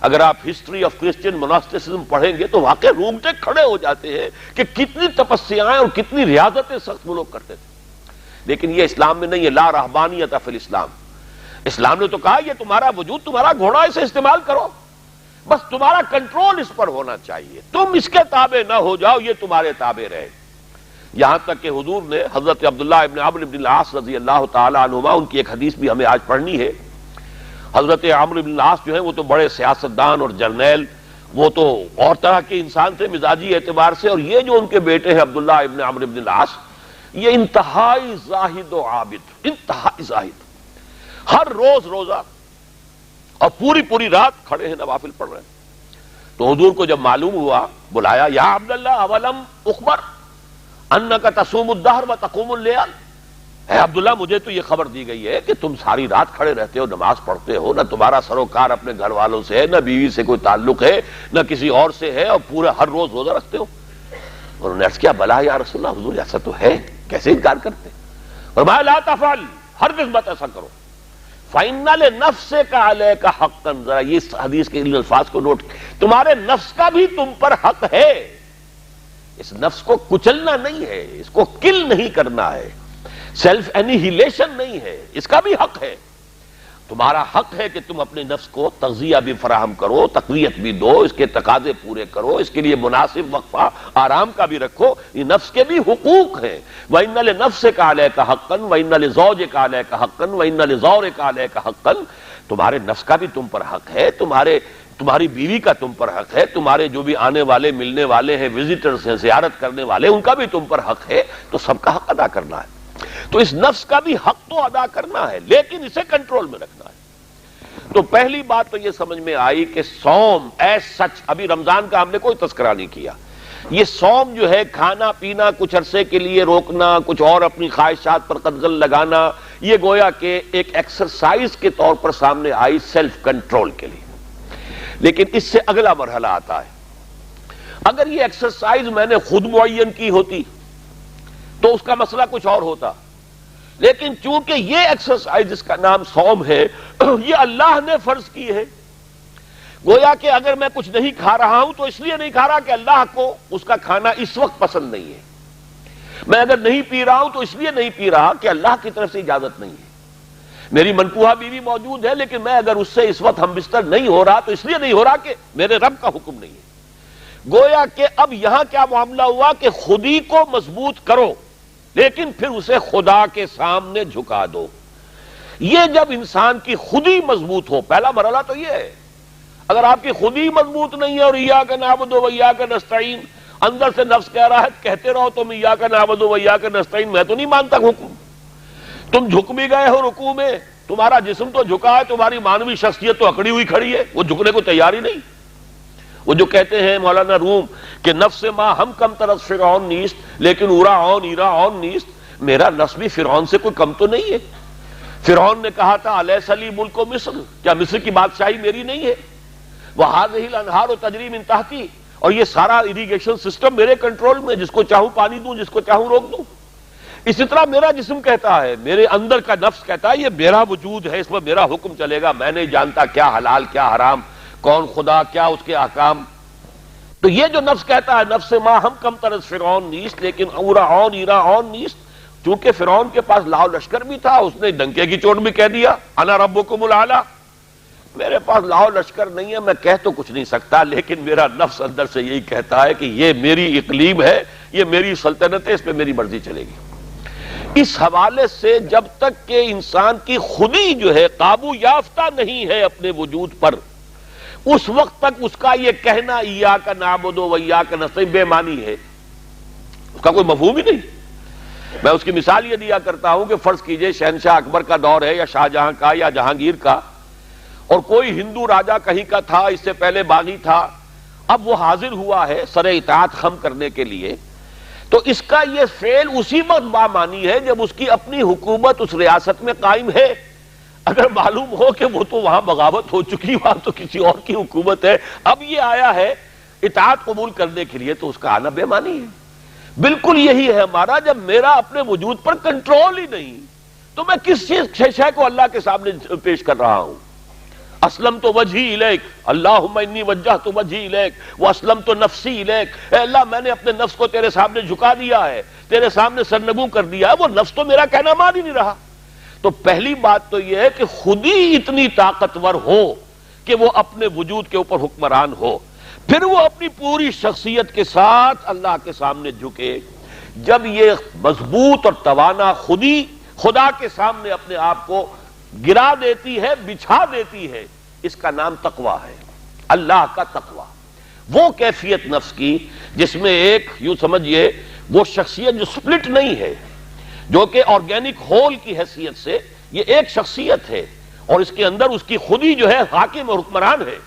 [SPEAKER 1] اگر آپ ہسٹری آف کرسچین مناسٹسزم پڑھیں گے تو واقعی رومٹے کھڑے ہو جاتے ہیں کہ کتنی تپسیائیں اور کتنی ریاضتیں سخت وہ لوگ کرتے تھے۔ لیکن یہ اسلام میں نہیں ہے، لا رہبانیت فی الاسلام۔ اسلام نے تو کہا یہ تمہارا وجود، تمہارا گھوڑا، اسے استعمال کرو، بس تمہارا کنٹرول اس پر ہونا چاہیے، تم اس کے تابع نہ ہو جاؤ، یہ تمہارے تابع رہے۔ یہاں تک کہ حضور نے حضرت عبداللہ ابن عمرو بن العاص رضی اللہ تعالی عنہما، ان کی ایک حدیث بھی ہمیں آج پڑھنی ہے۔ حضرت عمرو بن العاص جو ہیں وہ تو بڑے سیاستدان اور جرنیل، وہ تو اور طرح کے انسان تھے مزاجی اعتبار سے، اور یہ جو ان کے بیٹے ہیں عبداللہ ابن عمرو بن العاص، یہ انتہائی زاہد و عابد، انتہائی زاہد، ہر روز روزہ اور پوری پوری رات کھڑے ہیں، نوافل پڑھ رہے ہیں۔ تو حضور کو جب معلوم ہوا، بلایا، یا عبداللہ اولم اخبر انک تصوم الدہر و تقوم اللیل، اے عبداللہ مجھے تو یہ خبر دی گئی ہے کہ تم ساری رات کھڑے رہتے ہو، نماز پڑھتے ہو، نہ تمہارا سروکار اپنے گھر والوں سے ہے، نہ بیوی سے کوئی تعلق ہے، نہ کسی اور سے ہے، اور پورا ہر روز روزہ رکھتے ہو۔ انہوں نے عرض کیا، بلا یا رسول اللہ، حضور ایسا تو ہے، کیسے انکار کرتے؟ فرمایا لا تفعل، ہرگز مت ایسا کرو. فَإِنَّ لِنَفْسِكَ عَلَيْكَ حَقًّا، ذرا یہ حدیث کے ان الفاظ کو نوٹ، تمہارے نفس کا بھی تم پر حق ہے. اس نفس کو کچلنا نہیں ہے، اس کو کل نہیں کرنا ہے، سیلف انیہیلیشن نہیں ہے، اس کا بھی حق ہے. تمہارا حق ہے کہ تم اپنے نفس کو تغذیہ بھی فراہم کرو، تقویت بھی دو، اس کے تقاضے پورے کرو، اس کے لیے مناسب وقفہ آرام کا بھی رکھو. یہ نفس کے بھی حقوق ہیں. وَإِنَّ لِنَفْسِكَ عَلَيْكَ حَقًّا وَإِنَّ لِزَوْجِكَ عَلَيْكَ حَقًّا وَإِنَّ لِزَوْرِكَ عَلَيْكَ حَقًّا. تمہارے نفس کا بھی تم پر حق ہے، تمہاری بیوی کا تم پر حق ہے، تمہارے جو بھی آنے والے ملنے والے ہیں، وزٹرز ہیں، زیارت کرنے والے، ان کا بھی تم پر حق ہے. تو سب کا حق ادا کرنا ہے. تو اس نفس کا بھی حق تو ادا کرنا ہے، لیکن اسے کنٹرول میں رکھنا ہے. تو پہلی بات تو یہ سمجھ میں آئی کہ صوم ایز سچ، ابھی رمضان کا ہم نے کوئی تذکرہ نہیں کیا. یہ صوم جو ہے، کھانا پینا کچھ عرصے کے لیے روکنا، کچھ اور اپنی خواہشات پر قدغن لگانا، یہ گویا کہ ایک ایکسرسائز کے طور پر سامنے آئی سیلف کنٹرول کے لیے. لیکن اس سے اگلا مرحلہ آتا ہے. اگر یہ ایکسرسائز میں نے خود معین کی ہوتی تو اس کا مسئلہ کچھ اور ہوتا. لیکن چونکہ یہ ایکسرسائز جس کا نام صوم ہے، یہ اللہ نے فرض کی ہے. گویا کہ اگر میں کچھ نہیں کھا رہا ہوں تو اس لیے نہیں کھا رہا کہ اللہ کو اس کا کھانا اس وقت پسند نہیں ہے. میں اگر نہیں پی رہا ہوں تو اس لیے نہیں پی رہا کہ اللہ کی طرف سے اجازت نہیں ہے. میری منقوہ بیوی موجود ہے، لیکن میں اگر اس سے اس وقت ہم بستر نہیں ہو رہا تو اس لیے نہیں ہو رہا کہ میرے رب کا حکم نہیں ہے. گویا کہ اب یہاں کیا معاملہ ہوا کہ خودی کو مضبوط کرو، لیکن پھر اسے خدا کے سامنے جھکا دو. یہ جب انسان کی خودی مضبوط ہو، پہلا مرحلہ تو یہ ہے. اگر آپ کی خودی مضبوط نہیں ہے اور ایاک نعبد و ایاک نستعین، اندر سے نفس کہہ رہا ہے کہتے رہو تم ایاک نعبد و ایاک نستعین، میں تو نہیں مانتا حکم. تم جھک بھی گئے ہو رکوع میں، تمہارا جسم تو جھکا ہے، تمہاری مانوی شخصیت تو اکڑی ہوئی کھڑی ہے، وہ جھکنے کو تیار ہی نہیں. وہ جو کہتے ہیں مولانا روم کہ نفس ما ہم کم طرف فرعون نیست لیکن اورا اون ایرا اون نیست، میرا نفس بھی فرعون سے کوئی کم تو نہیں ہے. فرعون نے کہا تھا الیس لی ملک مصر، کیا مصر کی بادشاہی میری نہیں ہے؟ وہذہ الانہار تجری من تحتی، اور یہ سارا اریگیشن سسٹم میرے کنٹرول میں، جس کو چاہوں پانی دوں، جس کو چاہوں روک دوں. اسی طرح میرا جسم کہتا ہے، میرے اندر کا نفس کہتا ہے یہ میرا وجود ہے، اس میں میرا حکم چلے گا، میں نہیں جانتا کیا حلال کیا حرام، کون خدا کیا اس کے احکام. تو یہ جو نفس کہتا ہے نفس ما ہم کم طرز فرعون نیست لیکن اورا اون ایرا اون نیست، چونکہ فرعون کے پاس لاؤ لشکر بھی تھا، اس نے ڈنکے کی چوٹ بھی کہہ دیا انا ربکم الاعلی. میرے پاس لاؤ لشکر نہیں ہے، میں کہہ تو کچھ نہیں سکتا، لیکن میرا نفس اندر سے یہی کہتا ہے کہ یہ میری اقلیم ہے، یہ میری سلطنت ہے، اس پہ میری مرضی چلے گی. اس حوالے سے جب تک کہ انسان کی خودی جو ہے قابو یافتہ نہیں ہے اپنے وجود پر، اس وقت تک اس کا یہ کہنا ایاک نعبد و ایاک نستعین بے معنی ہے، اس کا کوئی مفہوم ہی نہیں. میں اس کی مثال یہ دیا کرتا ہوں کہ فرض کیجئے شہنشاہ اکبر کا دور ہے یا شاہجہاں کا یا جہانگیر کا، اور کوئی ہندو راجا کہیں کا تھا، اس سے پہلے باغی تھا، اب وہ حاضر ہوا ہے سر اطاعت خم کرنے کے لیے. تو اس کا یہ فعل اسی وقت بامانی ہے جب اس کی اپنی حکومت اس ریاست میں قائم ہے. اگر معلوم ہو کہ وہ تو وہاں بغاوت ہو چکی، وہاں تو کسی اور کی حکومت ہے، اب یہ آیا ہے اطاعت قبول کرنے کے لیے، تو اس کا آنا بے معنی ہے. بالکل یہی ہے ہمارا، جب میرا اپنے وجود پر کنٹرول ہی نہیں تو میں کس شے کو اللہ کے سامنے پیش کر رہا ہوں. اسلمت وجہی الیک، اللہم انی وجہت وجہی الیک واسلمت نفسی الیک، اے اللہ میں نے اپنے نفس کو تیرے سامنے جھکا دیا ہے، تیرے سامنے سرنگوں کر دیا ہے. وہ نفس تو میرا کہنا مان ہی نہیں رہا. تو پہلی بات تو یہ ہے کہ خود ہی اتنی طاقتور ہو کہ وہ اپنے وجود کے اوپر حکمران ہو، پھر وہ اپنی پوری شخصیت کے ساتھ اللہ کے سامنے جھکے. جب یہ مضبوط اور توانا خودی خدا کے سامنے اپنے آپ کو گرا دیتی ہے، بچھا دیتی ہے، اس کا نام تقویٰ ہے، اللہ کا تقویٰ. وہ کیفیت نفس کی جس میں ایک یوں سمجھئے وہ شخصیت جو سپلٹ نہیں ہے، جو کہ آرگینک ہول کی حیثیت سے یہ ایک شخصیت ہے، اور اس کے اندر اس کی خودی جو ہے حاکم اور حکمران ہے.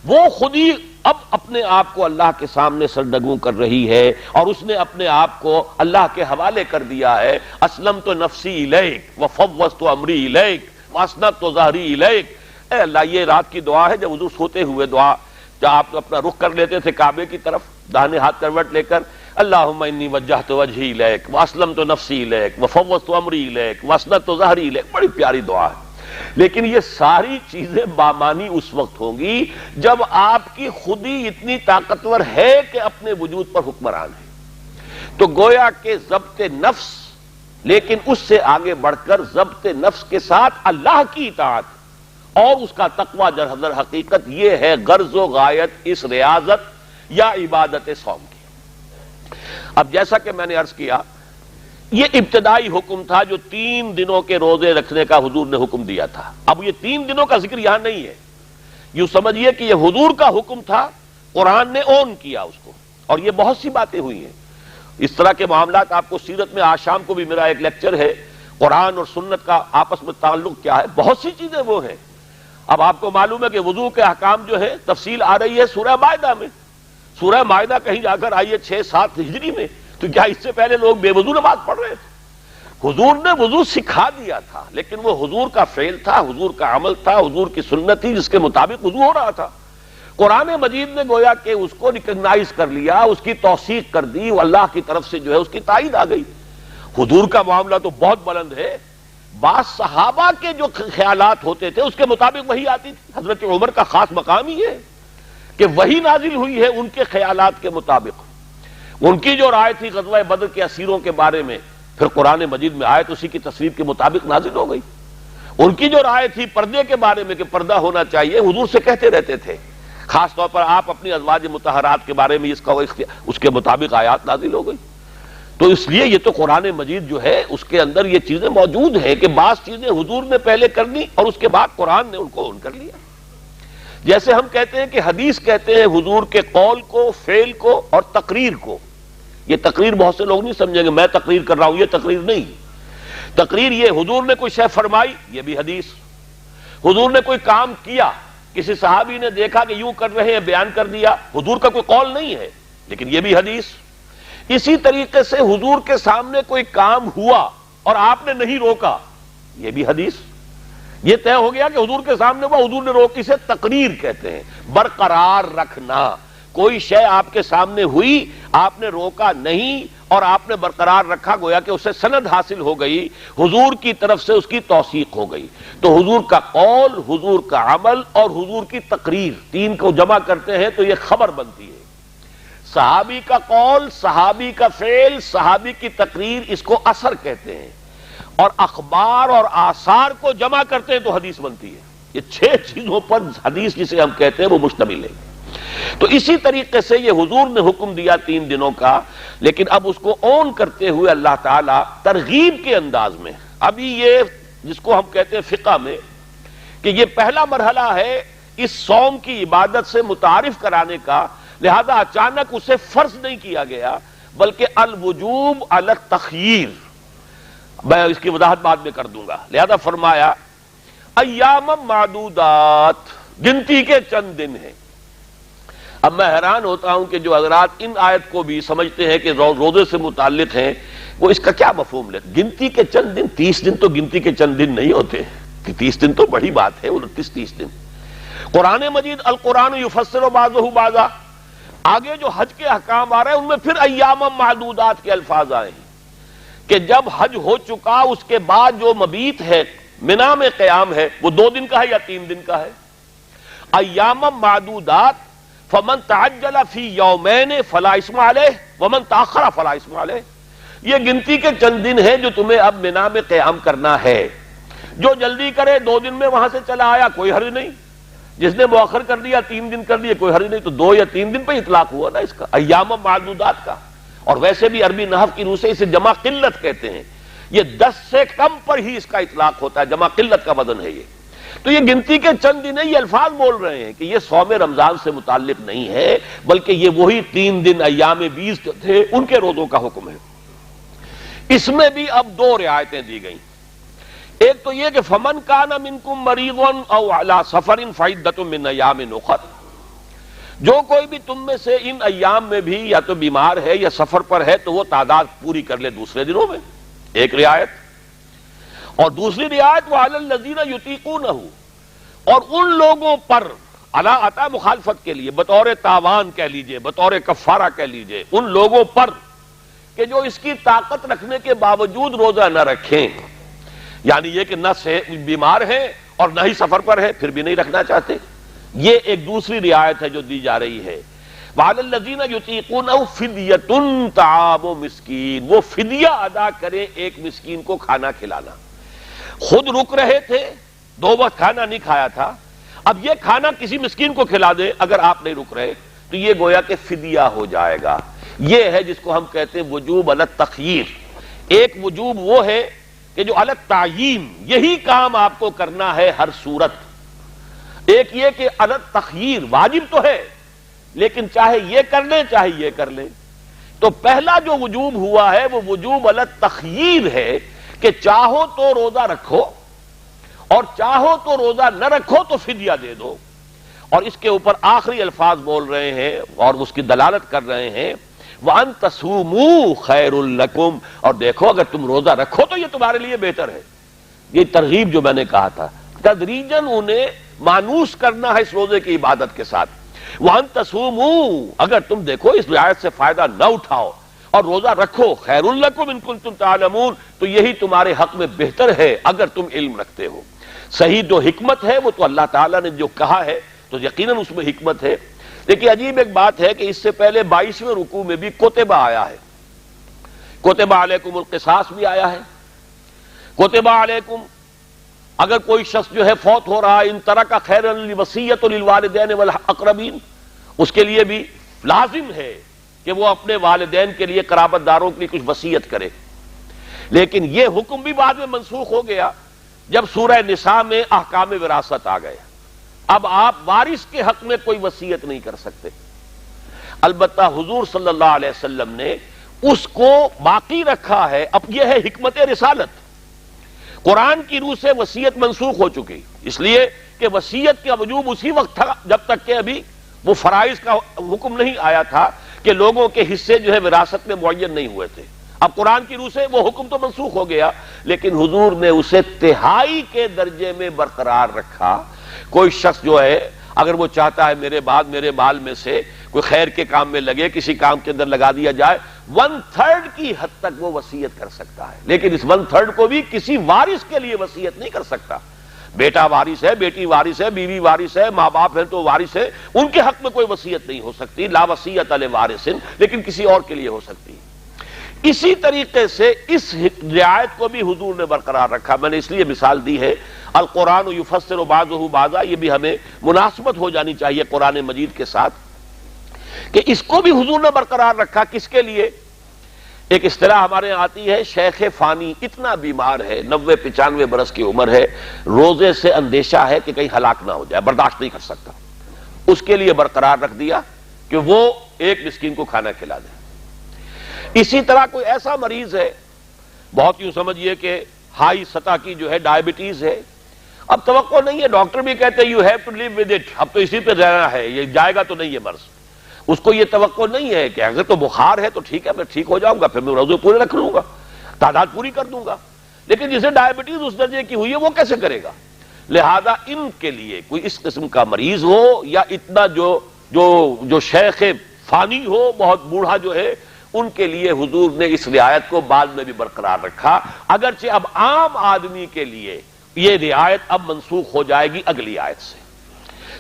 [SPEAKER 1] وہ خودی اب اپنے آپ کو اللہ کے سامنے سرنگوں کر رہی ہے، اور اس نے اپنے آپ کو اللہ کے حوالے کر دیا ہے. اسلمت نفسی الیک وفوضت امری الیک واسنت ظہری الیک. اے اللہ، یہ رات کی دعا ہے جب حضور سوتے ہوئے دعا، جب آپ اپنا رخ کر لیتے تھے کعبے کی طرف داہنے ہاتھ کروٹ لے کر، اللہم انی وجہت وجہی الیک واسلمت نفسی الیک وفوضت امری الیک واسندت ظہری الیک، بڑی پیاری دعا ہے۔ لیکن یہ ساری چیزیں بامانی اس وقت ہوں گی جب آپ کی خودی اتنی طاقتور ہے کہ اپنے وجود پر حکمران ہے۔ تو گویا کہ ضبط نفس، لیکن اس سے آگے بڑھ کر ضبط نفس کے ساتھ اللہ کی اطاعت اور اس کا تقوی در حقیقت، یہ ہے غرض و غایت اس ریاضت یا عبادت صوم کی۔ اب جیسا کہ میں نے عرض کیا، یہ ابتدائی حکم تھا جو 3 دنوں کے روزے رکھنے کا حضور نے حکم دیا تھا۔ اب یہ 3 دنوں کا ذکر یہاں نہیں ہے، یوں سمجھیے کہ یہ حضور کا حکم تھا، قرآن نے اون کیا اس کو، اور یہ بہت سی باتیں ہوئی ہیں اس طرح کے معاملات۔ آپ کو سیرت میں آج شام کو بھی میرا ایک لیکچر ہے، قرآن اور سنت کا آپس میں تعلق کیا ہے، بہت سی چیزیں وہ ہیں۔ اب آپ کو معلوم ہے کہ وضو کے احکام جو ہے تفصیل آ رہی ہے سورہ مائدہ میں، سورہ مائدہ کہیں جا کر آئی ہے 6-7 ہجری میں، تو کیا اس سے پہلے لوگ بے وضو نماز پڑھ رہے تھے؟ حضور نے وضو سکھا دیا تھا، لیکن وہ حضور کا فعل تھا، حضور کا عمل تھا، حضور کی سنت تھی جس کے مطابق وضو ہو رہا تھا۔ قرآن مجید نے گویا کہ اس کو ریکگنائز کر لیا، اس کی توثیق کر دی، وہ اللہ کی طرف سے جو ہے اس کی تائید آ گئی۔ حضور کا معاملہ تو بہت بلند ہے، بعض صحابہ کے جو خیالات ہوتے تھے اس کے مطابق وہی آتی تھی۔ حضرت عمر کا خاص مقام ہی ہے کہ وہی نازل ہوئی ہے ان کے خیالات کے مطابق۔ ان کی جو رائے تھی غزوہ بدر کے اسیروں کے بارے میں، پھر قرآن مجید میں آیت اسی کی تصویر کے مطابق نازل ہو گئی۔ ان کی جو رائے تھی پردے کے بارے میں کہ پردہ ہونا چاہیے، حضور سے کہتے رہتے تھے، خاص طور پر آپ اپنی ازواج مطہرات کے بارے میں اس کے مطابق آیات نازل ہو گئی۔ تو اس لیے یہ تو قرآن مجید جو ہے اس کے اندر یہ چیزیں موجود ہیں کہ بعض چیزیں حضور نے پہلے کر دی اور اس کے بعد قرآن نے ان کو اون کر لیا۔ جیسے ہم کہتے ہیں کہ حدیث کہتے ہیں حضور کے قول کو، فعل کو اور تقریر کو۔ یہ تقریر بہت سے لوگ نہیں سمجھیں گے میں تقریر کر رہا ہوں، یہ تقریر نہیں۔ تقریر یہ حضور نے کوئی شے فرمائی، یہ بھی حدیث۔ حضور نے کوئی کام کیا، کسی صحابی نے دیکھا کہ یوں کر رہے ہیں، بیان کر دیا، حضور کا کوئی قول نہیں ہے، لیکن یہ بھی حدیث۔ اسی طریقے سے حضور کے سامنے کوئی کام ہوا اور آپ نے نہیں روکا، یہ بھی حدیث۔ یہ طے ہو گیا کہ حضور کے سامنے ہوا، حضور نے روکی، سے تقریر کہتے ہیں، برقرار رکھنا۔ کوئی شے آپ کے سامنے ہوئی، آپ نے روکا نہیں اور آپ نے برقرار رکھا، گویا کہ اسے سند حاصل ہو گئی، حضور کی طرف سے اس کی توثیق ہو گئی۔ تو حضور کا قول، حضور کا عمل اور حضور کی تقریر، 3 کو جمع کرتے ہیں تو یہ خبر بنتی ہے۔ صحابی کا قول، صحابی کا فعل، صحابی کی تقریر، اس کو اثر کہتے ہیں، اور اخبار اور آثار کو جمع کرتے ہیں تو حدیث بنتی ہے۔ یہ 6 چیزوں پر حدیث جسے ہم کہتے ہیں وہ مشتمل ہے۔ تو اسی طریقے سے یہ حضور نے حکم دیا 3 دنوں کا، لیکن اب اس کو اون کرتے ہوئے اللہ تعالیٰ ترغیب کے انداز میں، ابھی یہ جس کو ہم کہتے ہیں فقہ میں کہ یہ پہلا مرحلہ ہے اس صوم کی عبادت سے متعارف کرانے کا، لہذا اچانک اسے فرض نہیں کیا گیا بلکہ الوجوب علی التخییر۔ میں اس کی وضاحت بعد میں کر دوں گا۔ لہذا فرمایا ایام معدودات، گنتی کے چند دن ہیں۔ اب میں حیران ہوتا ہوں کہ جو حضرات ان آیت کو بھی سمجھتے ہیں کہ روزے سے متعلق ہیں، وہ اس کا کیا مفہوم لے؟ گنتی کے چند دن، 30 دن تو گنتی کے چند دن نہیں ہوتے کہ 30 دن تو بڑی بات ہے، 29-30 دن۔ قرآن مجید القرآن یفسر بعضہ بعضا، آگے جو حج کے احکام آ رہے ہیں ان میں پھر ایام معدودات کے الفاظ آئے ہیں کہ جب حج ہو چکا اس کے بعد جو مبیت ہے، منا میں قیام ہے، وہ 2 دن کا ہے یا 3 دن کا ہے۔ ایام معدودات، فمن تعجل فی یومین فلا اثم علیہ ومن تاخر فلا اثم علیہ، یہ گنتی کے چند دن ہیں جو تمہیں اب منا میں قیام کرنا ہے۔ جو جلدی کرے 2 دن میں وہاں سے چلا آیا کوئی حرج نہیں، جس نے مؤخر کر دیا 3 دن کر دیے کوئی حرج نہیں۔ تو 2 یا 3 دن پہ اطلاق ہوا نا اس کا، ایام معدودات کا۔ اور ویسے بھی عربی نحو کی روح سے اسے جمع قلت کہتے ہیں، یہ 10 سے کم پر ہی اس کا اطلاق ہوتا ہے، جمع قلت کا وزن ہے یہ۔ تو یہ گنتی کے چند دن یہ الفاظ بول رہے ہیں کہ یہ صوم رمضان سے متعلق نہیں ہے، بلکہ یہ وہی 3 دن ایام 20 جو تھے ان کے روزوں کا حکم ہے۔ اس میں بھی اب 2 رعایتیں دی گئیں۔ ایک تو یہ کہ فمن کان منکم مریض او علی سفر فعدۃ من ایام اخر، جو کوئی بھی تم میں سے ان ایام میں بھی یا تو بیمار ہے یا سفر پر ہے تو وہ تعداد پوری کر لے دوسرے دنوں میں، ایک رعایت۔ اور دوسری رعایت وعلی الذین یطیقونہ، اور ان لوگوں پر، علی عطا مخالفت کے لیے، بطور تاوان کہہ لیجئے، بطور کفارہ کہہ لیجئے، ان لوگوں پر کہ جو اس کی طاقت رکھنے کے باوجود روزہ نہ رکھیں، یعنی یہ کہ نہ بیمار ہیں اور نہ ہی سفر پر ہے پھر بھی نہیں رکھنا چاہتے، یہ ایک دوسری رعایت ہے جو دی جا رہی ہے۔ وَعَلَى الَّذِينَ يُطِيقُونَهُ فِدْيَةٌ طَعَامُ مِسْكِين، وہ فدیہ ادا کرے ایک مسکین کو کھانا کھلانا۔ خود رک رہے تھے، 2 وقت کھانا نہیں کھایا تھا، اب یہ کھانا کسی مسکین کو کھلا دے اگر آپ نہیں رک رہے تو یہ گویا کہ فدیہ ہو جائے گا۔ یہ ہے جس کو ہم کہتے ہیں وجوب علی التخییر۔ ایک وجوب وہ ہے کہ جو علی التعیین، یہی کام آپ کو کرنا ہے ہر صورت۔ ایک یہ کہ علی التخییر واجب تو ہے لیکن چاہے یہ کر لیں چاہے یہ کر لیں۔ تو پہلا جو وجوب ہوا ہے وہ وجوب علی التخییر ہے کہ چاہو تو روزہ رکھو اور چاہو تو روزہ نہ رکھو تو فدیہ دے دو۔ اور اس کے اوپر آخری الفاظ بول رہے ہیں اور اس کی دلالت کر رہے ہیں وَأَن تَصُومُوا خَيْرٌ لَكُمْ، اور دیکھو اگر تم روزہ رکھو تو یہ تمہارے لیے بہتر ہے۔ یہ ترغیب جو میں نے کہا تھا، تدریجاً انہیں مانوس کرنا ہے اس روزے کی عبادت کے ساتھ۔ وَأَن تَصُومُوا، اگر تم دیکھو اس رعایت سے فائدہ نہ اٹھاؤ اور روزہ رکھو، خَيْرٌ لَكُمْ إِن كُنتُمْ تَعْلَمُونَ، تو یہی تمہارے حق میں بہتر ہے اگر تم علم رکھتے ہو۔ صحیح جو حکمت ہے وہ تو اللہ تعالیٰ نے جو کہا ہے تو یقیناً اس میں حکمت ہے۔ لیکن عجیب ایک بات ہے کہ اس سے پہلے 22ویں رکوع میں بھی کتبہ آیا ہے، کتبہ علیکم القصاص بھی آیا ہے۔ کتبہ علیکم، اگر کوئی شخص جو ہے فوت ہو رہا ہے، ان ترک خیرا للوصیۃ للوالدین والاقربین، اس کے لیے بھی لازم ہے کہ وہ اپنے والدین کے لیے، قرابت داروں کے لیے کچھ وصیت کرے۔ لیکن یہ حکم بھی بعد میں منسوخ ہو گیا جب سورہ نساء میں احکام وراثت آ گئے۔ اب آپ وارث کے حق میں کوئی وصیت نہیں کر سکتے۔ البتہ حضور صلی اللہ علیہ وسلم نے اس کو باقی رکھا ہے۔ اب یہ ہے حکمت رسالت۔ قرآن کی روح سے وصیت منسوخ ہو چکی، اس لیے کہ وصیت کا وجوب اسی وقت تھا جب تک کہ ابھی وہ فرائض کا حکم نہیں آیا تھا کہ لوگوں کے حصے جو ہے وراثت میں معین نہیں ہوئے تھے۔ اب قرآن کی روح سے وہ حکم تو منسوخ ہو گیا، لیکن حضور نے اسے تہائی کے درجے میں برقرار رکھا۔ کوئی شخص جو ہے اگر وہ چاہتا ہے میرے بعد میرے مال میں سے کوئی خیر کے کام میں لگے، کسی کام کے اندر لگا دیا جائے، 1/3 کی حد تک وہ وصیت کر سکتا ہے، لیکن اس 1/3 کو بھی کسی وارث کے لیے وصیت نہیں کر سکتا۔ بیٹا وارث ہے، بیٹی وارث ہے، بیوی وارث ہے، ماں باپ ہیں تو وارث ہے، ان کے حق میں کوئی وصیت نہیں ہو سکتی، لا وصیۃ لوارث، لیکن کسی اور کے لیے ہو سکتی ہے۔ اسی طریقے سے اس رعایت کو بھی حضور نے برقرار رکھا۔ میں نے اس لیے مثال دی ہے القرآن یفسر بعضہ بعضا، یہ بھی ہمیں مناسبت ہو جانی چاہیے قرآن مجید کے ساتھ کہ اس کو بھی حضور نے برقرار رکھا۔ کس کے لیے؟ ایک اصطلاح ہمارے یہاں آتی ہے شیخ فانی، اتنا بیمار ہے، 90-95 برس کی عمر ہے، روزے سے اندیشہ ہے کہ کہیں ہلاک نہ ہو جائے، برداشت نہیں کر سکتا، اس کے لیے برقرار رکھ دیا کہ وہ ایک مسکین کو کھانا کھلا دے۔ اسی طرح کوئی ایسا مریض ہے، بہت یوں سمجھیے کہ ہائی سطح کی جو ہے ڈائبٹیز ہے، اب توقع نہیں ہے، ڈاکٹر بھی کہتے ہیں you have to live with it, اب تو اسی پہ رہنا ہے، یہ جائے گا تو نہیں ہے مرض۔ اس کو یہ توقع نہیں ہے کہ اگر تو بخار ہے تو ٹھیک ہے میں ٹھیک ہو جاؤں گا، پھر میں روزے پورے رکھ لوں گا، تعداد پوری کر دوں گا، لیکن جسے ڈائبٹیز اس درجے کی ہوئی ہے وہ کیسے کرے گا؟ لہذا ان کے لیے کوئی اس قسم کا مریض ہو یا اتنا جو شیخ فانی ہو، بہت بوڑھا جو ہے، ان کے لیے حضور نے اس رعایت کو بعد میں بھی برقرار رکھا، اگرچہ اب عام آدمی کے لیے یہ رعایت اب منسوخ ہو جائے گی اگلی آیت سے۔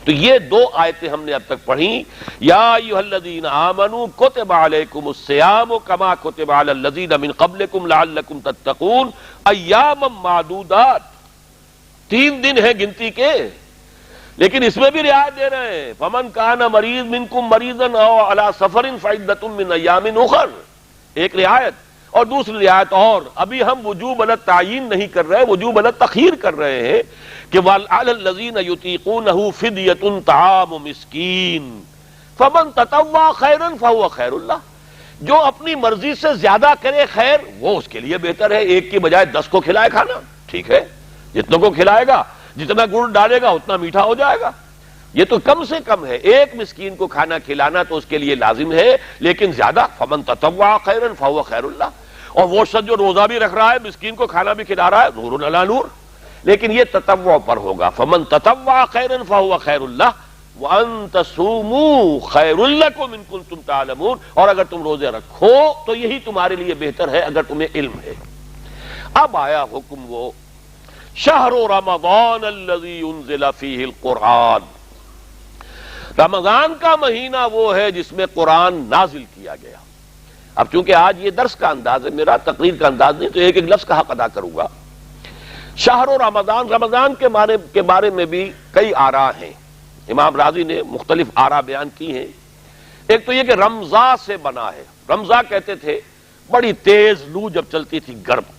[SPEAKER 1] تو یہ 2 آیتیں ہم نے اب تک پڑھی، یا ایھا الذین آمنوا کتب علیکم الصیام کما کتب علی الذین من قبلکم لعلکم تتقون ایاما معدودات، 3 دن ہیں گنتی کے، لیکن اس میں بھی رعایت دے رہے ہیں فمن کان مریض منکم مریضا او علی سفر فعدۃ من ایام اخر، ایک رعایت، اور دوسری رعایت اور ابھی ہم وجوب علی التعیین نہیں کر رہے، وجوب علی التخییر کر رہے ہیں کہ وعلی الذین یطیقونہ فدیۃ طعام مسکین فمن تطوع خیرا فہو خیر اللہ، جو اپنی مرضی سے زیادہ کرے خیر وہ اس کے لیے بہتر ہے، ایک کی بجائے 10 کو کھلائے کھانا، ٹھیک ہے، جتنوں کو کھلائے گا جتنا گڑ ڈالے گا اتنا میٹھا ہو جائے گا، یہ تو کم سے کم ہے، ایک مسکین کو کھانا کھلانا تو اس کے لیے لازم ہے، لیکن زیادہ فمن تطوع خیرا فہو خیر اللہ، اور وہ شخص جو روزہ بھی رکھ رہا ہے مسکین کو کھانا بھی کھلا رہا ہے، نور علی نور، لیکن یہ تطوع پر ہوگا، فمن تطوع خیرا فہو خیر اللہ، وَأَن تَصُومُوا خَيْرٌ لَكُمْ إِن كُنتُمْ تَعْلَمُونَ، اور اگر تم روزے رکھو تو یہی تمہارے لیے بہتر ہے اگر تمہیں علم ہے۔ اب آیا حکم وہ شہر رمضان الذی انزل فیہ القرآن، رمضان کا مہینہ وہ ہے جس میں قرآن نازل کیا گیا۔ اب چونکہ آج یہ درس کا انداز ہے میرا، تقریر کا انداز نہیں، تو ایک ایک لفظ کا حق ادا کروں گا۔ شہر رمضان، رمضان کے بارے میں بھی کئی آراء ہیں، امام راضی نے مختلف آراء بیان کی ہیں۔ ایک تو یہ کہ رمضا سے بنا ہے، رمضا کہتے تھے بڑی تیز لو جب چلتی تھی گرم،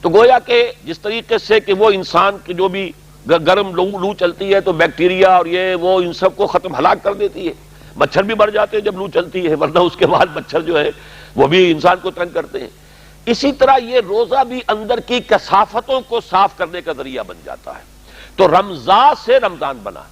[SPEAKER 1] تو گویا کہ جس طریقے سے کہ وہ انسان کی جو بھی گرم لو چلتی ہے تو بیکٹیریا اور یہ وہ ان سب کو ختم ہلاک کر دیتی ہے، مچھر بھی مر جاتے ہیں جب لو چلتی ہے، ورنہ اس کے بعد مچھر جو ہے وہ بھی انسان کو تنگ کرتے ہیں۔ اسی طرح یہ روزہ بھی اندر کی کثافتوں کو صاف کرنے کا ذریعہ بن جاتا ہے، تو رمضا سے رمضان بنا۔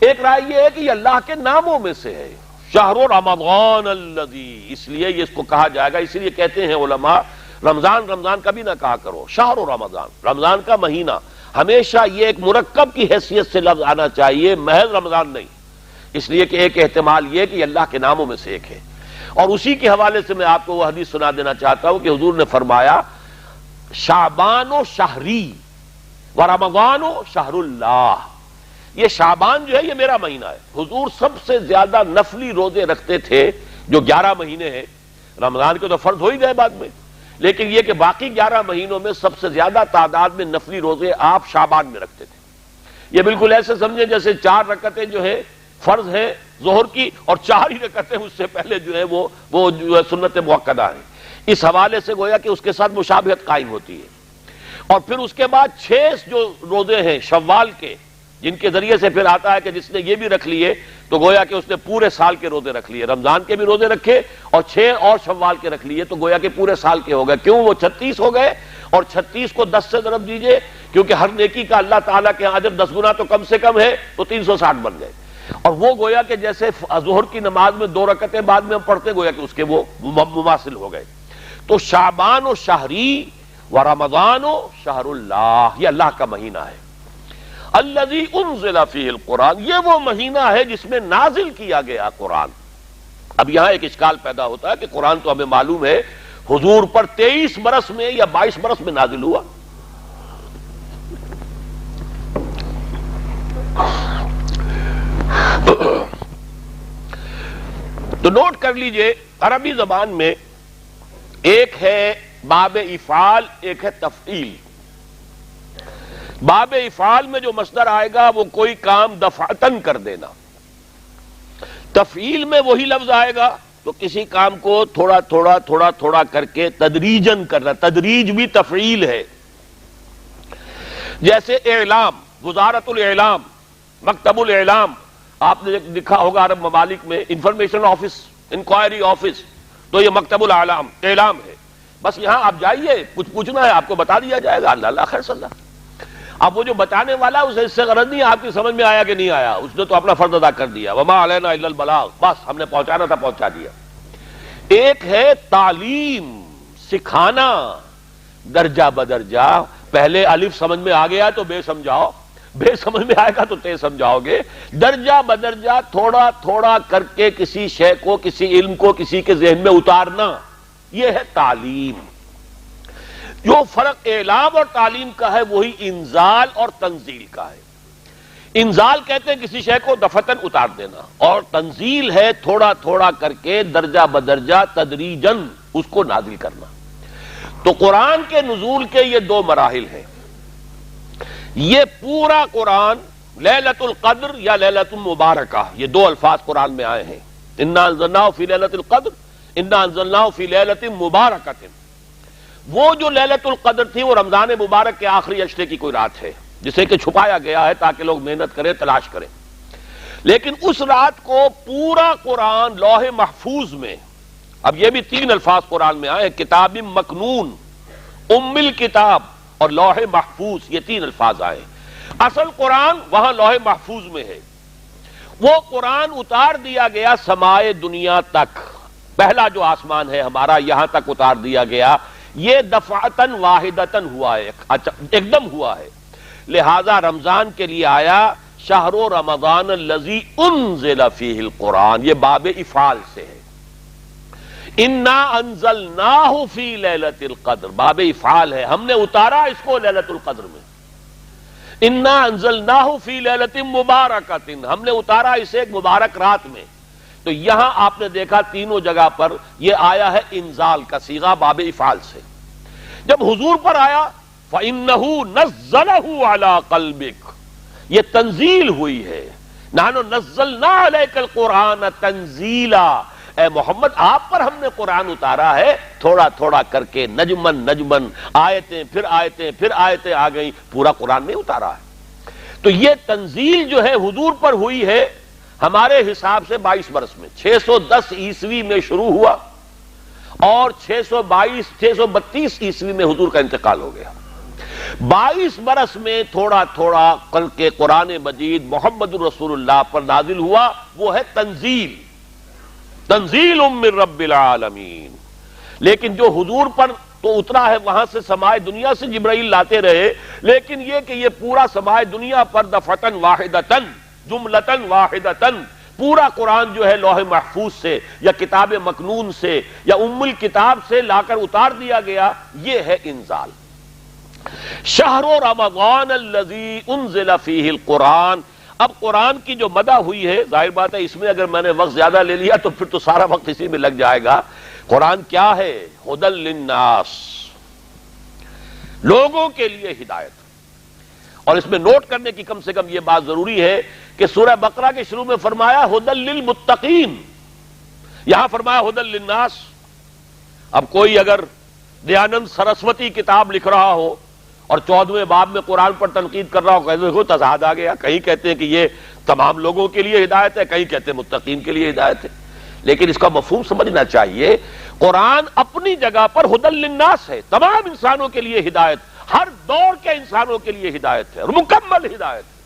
[SPEAKER 1] ایک رائے یہ ہے کہ یہ اللہ کے ناموں میں سے ہے، شہر رمضان الذی، اس لیے یہ اس کو کہا جائے گا، اسی لیے کہتے ہیں علماء رمضان رمضان کبھی نہ کہا کرو، شہر رمضان، رمضان کا مہینہ، ہمیشہ یہ ایک مرکب کی حیثیت سے لفظ آنا چاہیے، محض رمضان نہیں، اس لیے کہ ایک احتمال یہ کہ یہ اللہ کے ناموں میں سے ایک ہے۔ اور اسی کے حوالے سے میں آپ کو وہ حدیث سنا دینا چاہتا ہوں کہ حضور نے فرمایا شعبان و شہری و رمضان و شہر اللہ، یہ شعبان جو ہے یہ میرا مہینہ ہے۔ حضور سب سے زیادہ نفلی روزے رکھتے تھے جو 11 مہینے ہیں، رمضان کے تو فرض ہو ہی گئے بعد میں، لیکن یہ کہ باقی 11 مہینوں میں سب سے زیادہ تعداد میں نفلی روزے آپ شعبان میں رکھتے تھے۔ یہ بالکل ایسے سمجھیں جیسے 4 رکعتیں جو ہے فرض ہیں ظہر کی، اور 4 ہی رکعتیں اس سے پہلے جو ہے وہ جو ہے سنت مؤکدہ ہیں۔ اس حوالے سے گویا کہ اس کے ساتھ مشابہت قائم ہوتی ہے۔ اور پھر اس کے بعد 6 جو روزے ہیں شوال کے، جن کے ذریعے سے پھر آتا ہے کہ جس نے یہ بھی رکھ لیے تو گویا کہ اس نے پورے سال کے روزے رکھ لیے، رمضان کے بھی روزے رکھے اور 6 اور شوال کے رکھ لیے، تو گویا کہ پورے سال کے ہو گئے۔ کیوں؟ وہ 36 ہو گئے، اور 36 کو 10 سے ضرب دیجئے، کیونکہ ہر نیکی کا اللہ تعالیٰ کے اجر 10 گنا تو کم سے کم ہے، تو 360 بن گئے۔ اور وہ گویا کہ جیسے ظہر کی نماز میں 2 رکعتیں بعد میں ہم پڑھتے، گویا کہ اس کے وہ مماثل ہو گئے۔ تو شعبان و شہری و رمضان و شہر اللہ، یہ اللہ کا مہینہ ہے۔ الذی انزل فیہ القرآن، یہ وہ مہینہ ہے جس میں نازل کیا گیا قرآن۔ اب یہاں ایک اشکال پیدا ہوتا ہے کہ قرآن تو ہمیں معلوم ہے حضور پر 23 برس میں یا 22 برس میں نازل ہوا، تو نوٹ کر لیجئے عربی زبان میں ایک ہے باب افعال، ایک ہے تفعیل۔ باب افعال میں جو مصدر آئے گا وہ کوئی کام دفعتن کر دینا، تفعیل میں وہی لفظ آئے گا تو کسی کام کو تھوڑا تھوڑا تھوڑا تھوڑا کر کے تدریجن کرنا، تدریج بھی تفعیل ہے۔ جیسے اعلام، وزارت الاعلام، مکتب الاعلام، آپ نے دیکھا ہوگا عرب ممالک میں انفارمیشن آفس، انکوائری آفس، تو یہ مکتب الاعلام اعلام ہے۔ بس یہاں آپ جائیے، کچھ پوچھنا ہے آپ کو بتا دیا جائے گا، اللہ اللہ خیر صلی اللہ۔ اب وہ جو بتانے والا اسے اس سے غرض نہیں آپ کی سمجھ میں آیا کہ نہیں آیا، اس نے تو اپنا فرض ادا کر دیا، وما علینا الا البلاغ، بس ہم نے پہنچانا تھا پہنچا دیا۔ ایک ہے تعلیم، سکھانا درجہ بدرجہ، پہلے الف سمجھ میں آ گیا تو بے سمجھاؤ، بے سمجھ میں آئے گا تو تے سمجھاؤ گے، درجہ بدرجہ تھوڑا تھوڑا کر کے کسی شے کو، کسی علم کو کسی کے ذہن میں اتارنا، یہ ہے تعلیم۔ جو فرق اعلام اور تعلیم کا ہے وہی انزال اور تنزیل کا ہے۔ انزال کہتے ہیں کسی شے کو دفعتاً اتار دینا، اور تنزیل ہے تھوڑا تھوڑا کر کے درجہ بدرجہ تدریجن اس کو نازل کرنا۔ تو قرآن کے نزول کے یہ 2 مراحل ہیں۔ یہ پورا قرآن لیلۃ القدر یا لیلۃ المبارکہ، یہ 2 الفاظ قرآن میں آئے ہیں، انا انزلناہ فی لیلۃ القدر، انا انزلناہ فی لیلۃ مبارکۃ۔ وہ جو لیلۃ القدر تھی وہ رمضان مبارک کے آخری عشرے کی کوئی رات ہے، جسے کہ چھپایا گیا ہے تاکہ لوگ محنت کریں، تلاش کریں۔ لیکن اس رات کو پورا قرآن لوح محفوظ میں، اب یہ بھی 3 الفاظ قرآن میں آئے، کتاب مکنون، ام الکتاب اور لوح محفوظ، یہ 3 الفاظ آئے۔ اصل قرآن وہاں لوح محفوظ میں ہے، وہ قرآن اتار دیا گیا سمائے دنیا تک، پہلا جو آسمان ہے ہمارا یہاں تک اتار دیا گیا، یہ دفعتاً واحدتاً ہوا ہے، ایک دم ہوا ہے۔ لہذا رمضان کے لیے آیا شہر رمضان الذی انزل فیہ القرآن، یہ باب افعال سے ہے. انا انزلناہ فی لیلۃ القدر، باب افعال ہے، ہم نے اتارا اس کو لیلۃ القدر میں. انا انزلناہ فی لیلۃ مبارکۃ، ہم نے اتارا اسے ایک مبارک رات میں. تو یہاں آپ نے دیکھا تینوں جگہ پر یہ آیا ہے انزال کا صیغہ باب افعال سے. جب حضور پر آیا فَإِنَّهُ نَزَّلَهُ عَلَىٰ قَلْبِكَ، یہ تنزیل ہوئی ہے. نَحْنُ نَزَّلْنَا عَلَيْكَ الْقُرْآنَ تَنزِيلًا، اے محمد آپ پر ہم نے قرآن اتارا ہے تھوڑا تھوڑا کر کے، نجمن نجمن، آیتیں پھر آیتیں پھر آیتیں آ گئیں، پورا قرآن نہیں اتارا ہے. تو یہ تنزیل جو ہے حضور پر ہوئی ہے ہمارے حساب سے 22 برس میں. 610 عیسوی میں شروع ہوا اور 632 عیسوی میں حضور کا انتقال ہو گیا. 22 برس میں تھوڑا تھوڑا کر کے قرآن مجید محمد الرسول اللہ پر نازل ہوا. وہ ہے تنزیل، تنزیل من رب العالمین. لیکن جو حضور پر تو اترا ہے وہاں سے سمائے دنیا سے جبرائیل لاتے رہے، لیکن یہ کہ یہ پورا سمائے دنیا پر دفعتن واحدتن جملتن واحدتن پورا قرآن جو ہے لوح محفوظ سے یا کتاب مکنون سے یا ام الکتاب سے لا کر اتار دیا گیا، یہ ہے انزال. شہر رمضان الذی انزل فیہ القرآن. اب قرآن کی جو مدح ہوئی ہے، ظاہر بات ہے اس میں اگر میں نے وقت زیادہ لے لیا تو پھر تو سارا وقت اسی میں لگ جائے گا. قرآن کیا ہے؟ ہدی للناس، لوگوں کے لیے ہدایت. اور اس میں نوٹ کرنے کی کم سے کم یہ بات ضروری ہے کہ سورہ بقرہ کے شروع میں فرمایا ہدی للمتقین، یہاں فرمایا ہدی للناس. اب کوئی اگر دیانند سرسوتی کتاب لکھ رہا ہو اور 14ویں باب میں قرآن پر تنقید کر رہا ہو، کہتے ہو تضاد آ گیا. کہیں کہتے ہیں کہ یہ تمام لوگوں کے لیے ہدایت ہے، کہیں کہتے ہیں متقین کے لیے ہدایت ہے. لیکن اس کا مفہوم سمجھنا چاہیے. قرآن اپنی جگہ پر ہدی للناس ہے، تمام انسانوں کے لیے ہدایت، ہر دور کے انسانوں کے لیے ہدایت ہے اور مکمل ہدایت ہے.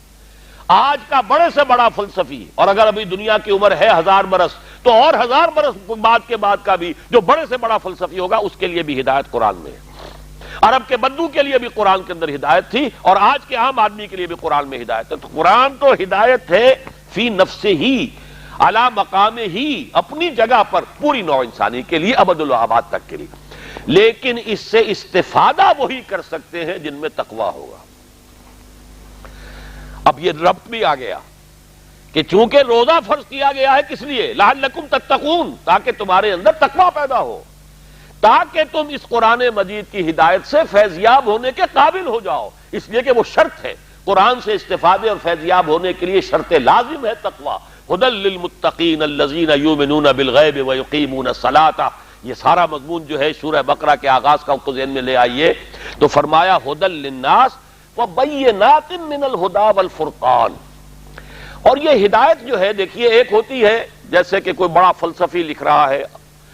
[SPEAKER 1] آج کا بڑے سے بڑا فلسفی، اور اگر ابھی دنیا کی عمر ہے 1000 برس تو اور 1000 برس بعد کے بعد کا بھی جو بڑے سے بڑا فلسفی ہوگا اس کے لیے بھی ہدایت قرآن میں ہے. عرب کے بدو کے لیے بھی قرآن کے اندر ہدایت تھی اور آج کے عام آدمی کے لیے بھی قرآن میں ہدایت ہے. تو قرآن تو ہدایت ہے فی نفسہ ہی، علی مقام ہی، اپنی جگہ پر پوری نوع انسانی کے لیے ابد الآباد تک کے لیے. لیکن اس سے استفادہ وہی کر سکتے ہیں جن میں تقویٰ ہوگا. اب یہ ربط بھی آ گیا کہ چونکہ روزہ فرض کیا گیا ہے کس لیے؟ لعلکم تتقون، تاکہ تمہارے اندر تقویٰ پیدا ہو، تاکہ تم اس قرآن مجید کی ہدایت سے فیضیاب ہونے کے قابل ہو جاؤ. اس لیے کہ وہ شرط ہے، قرآن سے استفادے اور فیضیاب ہونے کے لیے شرط لازم ہے تقویٰ. ہدی للمتقین الذین یؤمنون بالغیب ویقیمون الصلاۃ. یہ سارا مضمون جو ہے سورہ بقرہ کے آغاز کا اس کو ذہن میں لے آئیے. تو فرمایا ہدی للناس وبینات من الہدی والفرقان. اور یہ ہدایت جو ہے دیکھیے ایک ہوتی ہے جیسے کہ کوئی بڑا فلسفی لکھ رہا ہے،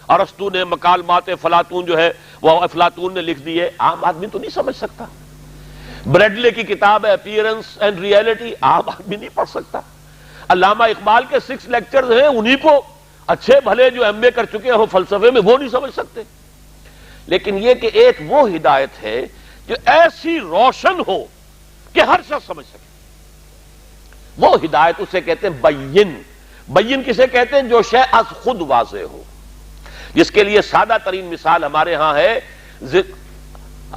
[SPEAKER 1] ارسطو نے مکالمات افلاطون جو ہے وہ افلاطون نے لکھ دی ہے، عام آدمی تو نہیں سمجھ سکتا. بریڈلے کی کتاب ہے اپیئرنس اینڈ ریئلٹی، عام آدمی نہیں پڑھ سکتا. علامہ اقبال کے 6 لیکچرز ہیں، انہی کو اچھے بھلے جو ایم اے کر چکے ہوں فلسفے میں وہ نہیں سمجھ سکتے. لیکن یہ کہ ایک وہ ہدایت ہے جو ایسی روشن ہو کہ ہر شخص سمجھ سکے، وہ ہدایت اسے کہتے ہیں بین. بین کسے کہتے ہیں؟ جو شے از خود واضح ہو. جس کے لیے سادہ ترین مثال ہمارے ہاں ہے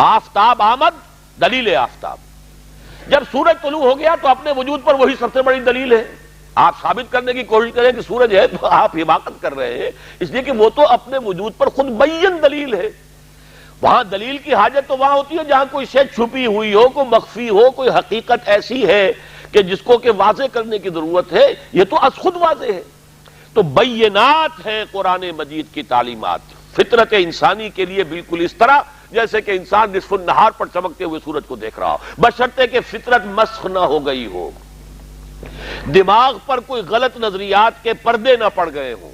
[SPEAKER 1] آفتاب آمد، دلیل آفتاب. جب سورج طلوع ہو گیا تو اپنے وجود پر وہی سب سے بڑی دلیل ہے. آپ ثابت کرنے کی کوشش کریں کہ سورج ہے تو آپ حماقت کر رہے ہیں، اس لیے کہ وہ تو اپنے وجود پر خود بین دلیل ہے. وہاں دلیل کی حاجت تو وہاں ہوتی ہے جہاں کوئی شے چھپی ہوئی ہو، کوئی مخفی ہو، کوئی حقیقت ایسی ہے کہ جس کو کہ واضح کرنے کی ضرورت ہے. یہ تو از خود واضح ہے. تو بینات ہیں قرآن مجید کی تعلیمات فطرت انسانی کے لیے، بالکل اس طرح جیسے کہ انسان نصف النہار پر چمکتے ہوئے سورج کو دیکھ رہا ہو، بشرطے کہ فطرت مسخ نہ ہو گئی ہو، دماغ پر کوئی غلط نظریات کے پردے نہ پڑ گئے ہوں.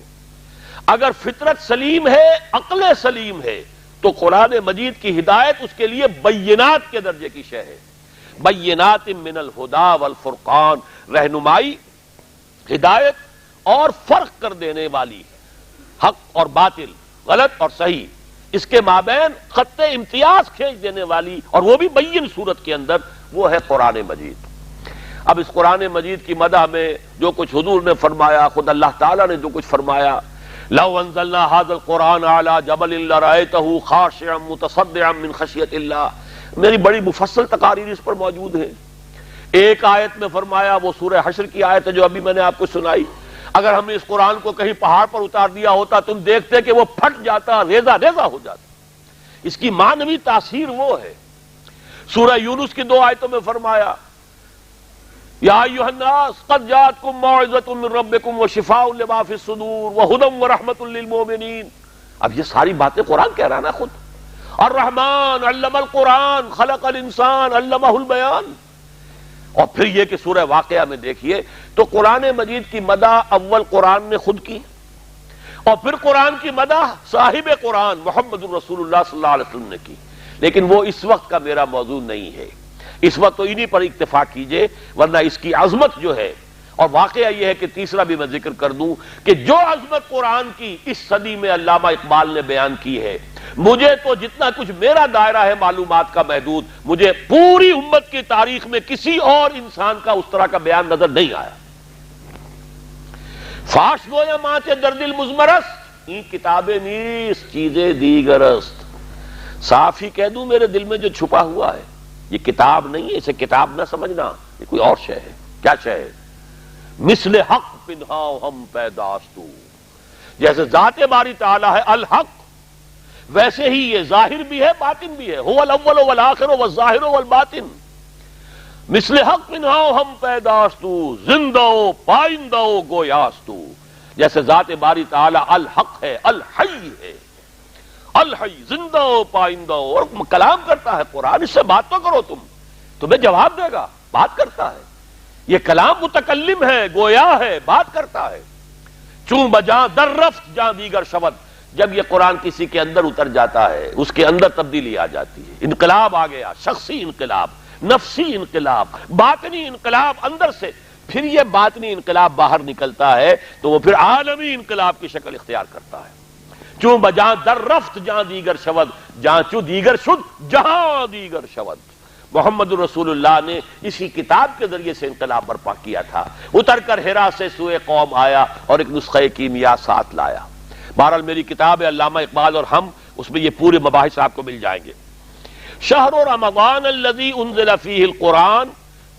[SPEAKER 1] اگر فطرت سلیم ہے، عقل سلیم ہے، تو قرآن مجید کی ہدایت اس کے لیے بینات کے درجے کی شے ہے. بینات من الہدی والفرقان، رہنمائی، ہدایت اور فرق کر دینے والی، حق اور باطل، غلط اور صحیح، اس کے مابین خط امتیاز کھینچ دینے والی، اور وہ بھی بین صورت کے اندر، وہ ہے قرآن مجید. اب اس قرآن مجید کی مدح میں جو کچھ حضور نے فرمایا، خود اللہ تعالیٰ نے جو کچھ فرمایا، لو انزلنا هذا القرآن على جبل لرأيته خاشعا متصدعا من خشیۃ اللہ، میری بڑی مفصل تقاریر اس پر موجود ہے۔ ایک آیت میں فرمایا، وہ سورہ حشر کی آیت ہے جو ابھی میں نے آپ کو سنائی، اگر ہم نے اس قرآن کو کہیں پہاڑ پر اتار دیا ہوتا تم دیکھتے کہ وہ پھٹ جاتا، ریزہ ریزہ ہو جاتا۔ اس کی معنوی تاثیر وہ ہے۔ سورہ یونس کی 2 آیتوں میں فرمایا، یا ایھا الناس قد جاءتکم موعظۃ من ربکم وشفاء لما فی الصدور وہدی ورحمۃ للمؤمنین۔ اب یہ ساری باتیں قرآن کہہ رہا نا خود۔ الرحمن علم القرآن خلق الانسان علمہ البیان۔ اور پھر یہ کہ سورہ واقعہ میں دیکھیے تو قرآن مجید کی مدح اول قرآن نے خود کی، اور پھر قرآن کی مدح صاحب قرآن محمد رسول اللہ صلی اللہ علیہ وسلم نے کی۔ لیکن وہ اس وقت کا میرا موضوع نہیں ہے، اس وقت تو انہی پر اکتفا کیجئے، ورنہ اس کی عظمت جو ہے، اور واقعہ یہ ہے کہ تیسرا بھی میں ذکر کر دوں کہ جو عظمت قرآن کی اس صدی میں علامہ اقبال نے بیان کی ہے، مجھے تو جتنا کچھ میرا دائرہ ہے معلومات کا محدود، مجھے پوری امت کی تاریخ میں کسی اور انسان کا اس طرح کا بیان نظر نہیں آیا۔ فاش گویا ماچے در دل مزمرست، این کتابیں نیست چیزیں دیگرست۔ صاف ہی کہہ دوں میرے دل میں جو چھپا ہوا ہے یہ کتاب نہیں ہے، اسے کتاب نہ سمجھنا، یہ کوئی اور شے ہے۔ کیا شے ہے؟ مثل حق پنہاؤ ہم پیداستو، جیسے ذات باری تعالیٰ ہے الحق، ویسے ہی یہ ظاہر بھی ہے باطن بھی ہے، هو الاول والآخر والظاہر والباطن۔ مثل حق پنہاؤ ہم پیداستو، زندہ و پائندہ و گویاستو، جیسے ذات باری تعالیٰ الحق ہے، الحی ہے، الحی زندہ و پائندہ ہو، اور کلام کرتا ہے قرآن، اس سے بات تو کرو، تمہیں جواب دے گا، بات کرتا ہے۔ یہ کلام متکلم ہے، گویا ہے، بات کرتا ہے۔ چون بجاں در رفت جاں دیگر شود، جب یہ قرآن کسی کے اندر اتر جاتا ہے اس کے اندر تبدیلی آ جاتی ہے، انقلاب آ گیا، شخصی انقلاب، نفسی انقلاب، باطنی انقلاب اندر سے، پھر یہ باطنی انقلاب باہر نکلتا ہے تو وہ پھر عالمی انقلاب کی شکل اختیار کرتا ہے۔ چون بجاں در رفت جہاں دیگر شود، جہاں چو دیگر شد جہاں دیگر شود۔ محمد رسول اللہ نے اسی کتاب کے ذریعے سے انقلاب برپا کیا تھا، اتر کر حرا سے سوئے قوم آیا اور ایک نسخہ کیمیا ساتھ لایا۔ بہرحال میری کتاب ہے علامہ اقبال اور ہم، اس میں یہ پورے مباحث آپ کو مل جائیں گے۔ شہر رمضان الذی انزل فیہ القرآن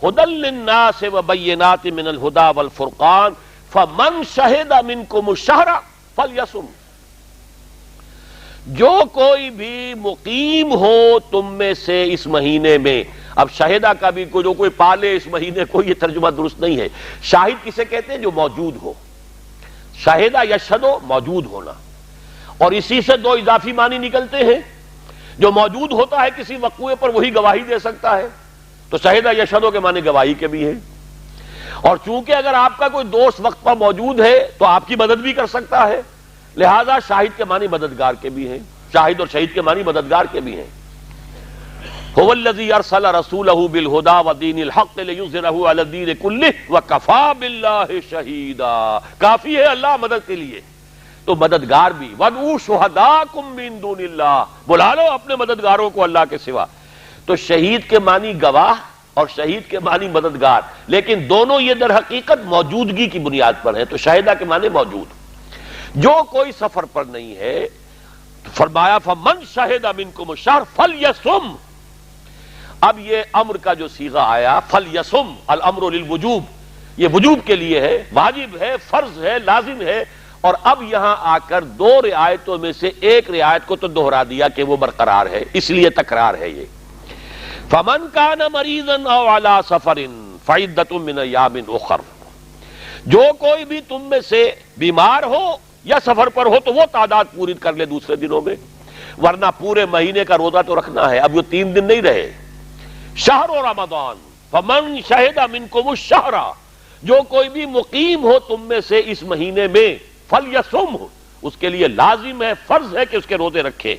[SPEAKER 1] ھدی للناس وبینات من الھدی والفرقان فمن شہد منکم الشہر فلیصم۔ جو کوئی بھی مقیم ہو تم میں سے اس مہینے میں، اب شاہدہ کا بھی جو کوئی پالے اس مہینے کو، یہ ترجمہ درست نہیں ہے۔ شاہد کسے کہتے ہیں؟ جو موجود ہو۔ شاہدہ یشہدو، موجود ہونا، اور اسی سے 2 اضافی معنی نکلتے ہیں۔ جو موجود ہوتا ہے کسی وقوعے پر وہی گواہی دے سکتا ہے، تو شاہدہ یشہدو کے معنی گواہی کے بھی ہیں۔ اور چونکہ اگر آپ کا کوئی دوست وقت پر موجود ہے تو آپ کی مدد بھی کر سکتا ہے، لہذا شاہد کے معنی مددگار کے بھی ہیں، شاہد اور شہید کے معنی مددگار کے بھی ہیں۔ هو الذی ارسل رسولہ بالہدی ودین الحق لیظہرہ علی الدین کلہ وکفی باللہ شہیدا۔ کافی ہے اللہ مدد کے لیے، تو مددگار بھی۔ وادعوا شہداءکم من دون اللہ، بلا لو اپنے مددگاروں کو اللہ کے سوا۔ تو شہید کے معنی گواہ اور شہید کے معنی مددگار، لیکن دونوں یہ در حقیقت موجودگی کی بنیاد پر ہیں، تو شاہدہ کے معنی موجود۔ جو کوئی سفر پر نہیں ہے، فرمایا فمن شہد منکم الشہر فلیصم۔ اب یہ امر کا جو صیغہ آیا فلیصم، الامر للوجوب، یہ وجوب کے لیے ہے، واجب ہے، فرض ہے، لازم ہے۔ اور اب یہاں آ کر 2 رعایتوں میں سے ایک رعایت کو تو دوہرا دیا کہ وہ برقرار ہے، اس لیے تکرار ہے یہ۔ فمن کان مریضا او علی سفر فعدۃ من ایام اخر، جو کوئی بھی تم میں سے بیمار ہو یا سفر پر ہو تو وہ تعداد پوری کر لے دوسرے دنوں میں، ورنہ پورے مہینے کا روزہ تو رکھنا ہے۔ اب یہ 3 دن نہیں رہے۔ شہر رمضان فمن شہد منکم الشہر، جو کوئی بھی مقیم ہو تم میں سے اس مہینے میں، فلیصم، اس کے لیے لازم ہے، فرض ہے کہ اس کے روزے رکھے۔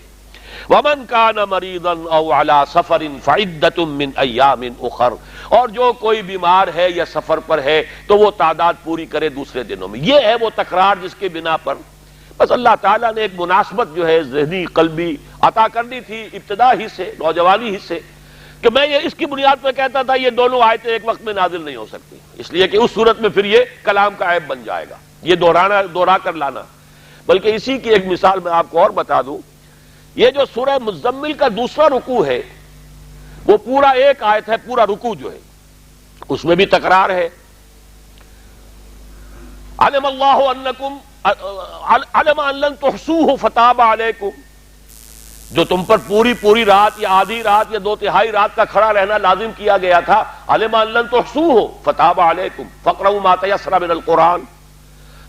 [SPEAKER 1] ومن کان مریضا او علی سفر فعدۃ من ایام اخر، اور جو کوئی بیمار ہے یا سفر پر ہے تو وہ تعداد پوری کرے دوسرے دنوں میں۔ یہ ہے وہ تکرار جس کے بنا پر بس اللہ تعالیٰ نے ایک مناسبت جو ہے ذہنی قلبی عطا کرنی تھی ابتدا ہی سے، نوجوانی ہی سے، کہ میں یہ اس کی بنیاد پہ کہتا تھا یہ دونوں آیتیں ایک وقت میں نازل نہیں ہو سکتی، اس لیے کہ اس صورت میں پھر یہ کلام کا عیب بن جائے گا، یہ دہرا کر لانا۔ بلکہ اسی کی ایک مثال میں آپ کو اور بتا دوں، یہ جو سورہ مزمل کا دوسرا رکوع ہے وہ پورا ایک آیت ہے، پورا رکوع جو ہے اس میں بھی تکرار ہے۔ علم اللہ انکم علم ان لن تحصوہ فتاب علیکم، جو تم پر پوری رات یا آدھی رات یا 2/3 رات کا کھڑا رہنا لازم کیا گیا تھا، علم ان لن تحصوہ فتاب علیکم فاقرؤوا ما تیسر من القرآن۔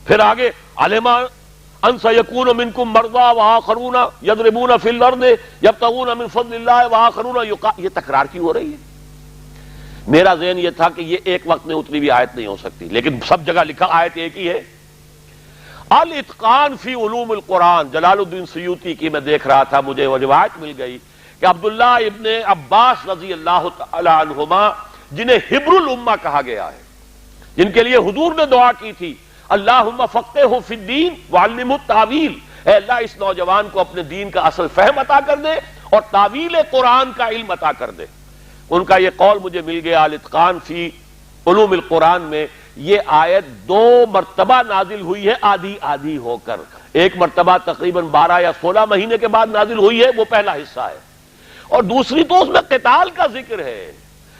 [SPEAKER 1] پھر آگے علم ان سیکون منکم مرضی وآخرون یضربون فی الارض یبتغون من فضل اللہ وآخرون یہ تکرار کیوں ہو رہی ہے؟ میرا ذہن یہ تھا کہ یہ ایک وقت میں اتنی بھی آیت نہیں ہو سکتی، لیکن سب جگہ لکھا آیت ایک ہی ہے۔ الاتقان فی علوم القرآن، جلال الدین سیوطی کی میں دیکھ رہا تھا، مجھے وہ روایت مل گئی کہ عبداللہ ابن عباس رضی اللہ تعالی عنہما، جنہیں حبر الامہ کہا گیا ہے، جن کے لیے حضور نے دعا کی تھی اللہم فقہہ فی الدین وعلمہ التاویل، اے اللہ اس نوجوان کو اپنے دین کا اصل فہم عطا کر دے اور تاویل قرآن کا علم عطا کر دے۔ ان کا یہ قول مجھے مل گیا الاتقان فی علوم القرآن میں یہ آیت 2 مرتبہ نازل ہوئی ہے، آدھی ہو کر، ایک مرتبہ تقریباً 12 یا 16 مہینے کے بعد نازل ہوئی ہے، وہ پہلا حصہ ہے، اور دوسری تو اس میں قتال کا ذکر ہے،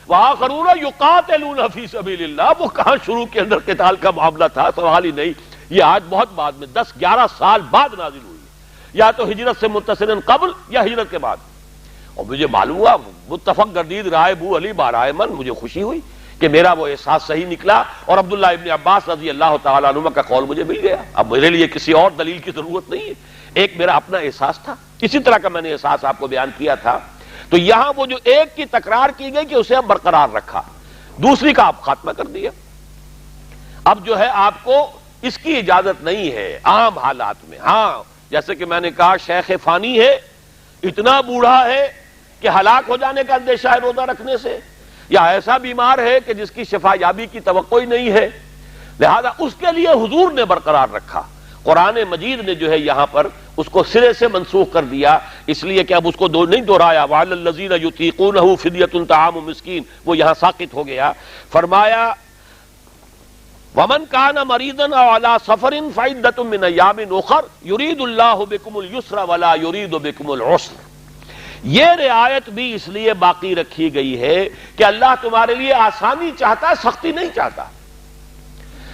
[SPEAKER 1] وآخرون یقاتلون فی سبیل اللہ، وہ کہاں شروع کے اندر قتال کا معاملہ تھا، سوال ہی نہیں۔ یہ آیت بہت بعد میں 10-11 سال بعد نازل ہوئی ہے، یا تو ہجرت سے متصلاً قبل یا ہجرت کے بعد، اور مجھے معلوم ہوا متفق گردید رائے بو علی بارائے من، مجھے خوشی ہوئی کہ میرا وہ احساس صحیح نکلا، اور عبداللہ ابن عباس رضی اللہ تعالیٰ عنہما کا قول مجھے مل گیا۔ اب میرے لیے کسی اور دلیل کی ضرورت نہیں ہے، ایک میرا اپنا احساس تھا، اسی طرح کا میں نے احساس آپ کو بیان کیا تھا۔ تو یہاں وہ جو ایک کی تکرار کی گئی کہ اسے اب برقرار رکھا، دوسری کا آپ خاتمہ کر دیا۔ اب جو ہے آپ کو اس کی اجازت نہیں ہے عام حالات میں، ہاں جیسے کہ میں نے کہا شیخ فانی ہے، اتنا بوڑھا ہے کہ ہلاک ہو جانے کا اندیشہ ہے روزہ رکھنے سے، یا ایسا بیمار ہے کہ جس کی شفا یابی کی توقع ہی نہیں ہے، لہذا اس کے لیے حضور نے برقرار رکھا۔ قرآن مجید نے جو ہے یہاں پر اس کو سرے سے منسوخ کر دیا، اس لیے کہ اب اس کو نہیں دہرایا، وعلی الذین یطیقونہ فدیۃ طعام مسکین، وہ یہاں ساقط ہو گیا۔ فرمایا ومن کان مریضا او علی سفر فعدۃ من ایام اخر یرید اللہ بکم الیسر ولا یرید بکم العسر۔ یہ رعایت بھی اس لیے باقی رکھی گئی ہے کہ اللہ تمہارے لیے آسانی چاہتا ہے، سختی نہیں چاہتا۔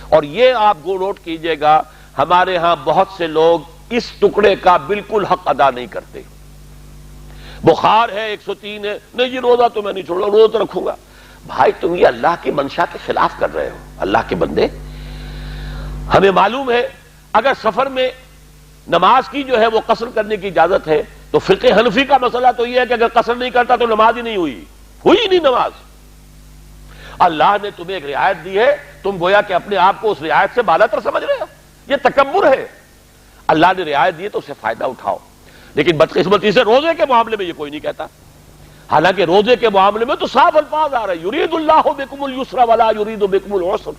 [SPEAKER 1] اور یہ آپ کو نوٹ کیجئے گا، ہمارے ہاں بہت سے لوگ اس ٹکڑے کا بالکل حق ادا نہیں کرتے۔ بخار ہے 103 ہے، نہیں جی روزہ تو میں نہیں چھوڑ رہا، روزہ تو رکھوں گا۔ بھائی تم یہ اللہ کی منشا کے خلاف کر رہے ہو۔ اللہ کے بندے، ہمیں معلوم ہے اگر سفر میں نماز کی جو ہے وہ قصر کرنے کی اجازت ہے، تو فقہ حنفی کا مسئلہ تو یہ ہے کہ اگر قصر نہیں کرتا تو نماز ہی نہیں ہوئی نہیں نماز۔ اللہ نے تمہیں ایک رعایت دی ہے، تم گویا کہ اپنے آپ کو اس رعایت سے بالا تر سمجھ رہے ہو، یہ تکبر ہے۔ اللہ نے رعایت دی ہے تو اسے فائدہ اٹھاؤ، لیکن بدقسمتی سے روزے کے معاملے میں یہ کوئی نہیں کہتا، حالانکہ روزے کے معاملے میں تو صاف الفاظ آ رہے ہیں یرید اللہ بکم الیسر ولا یرید بکم العسر۔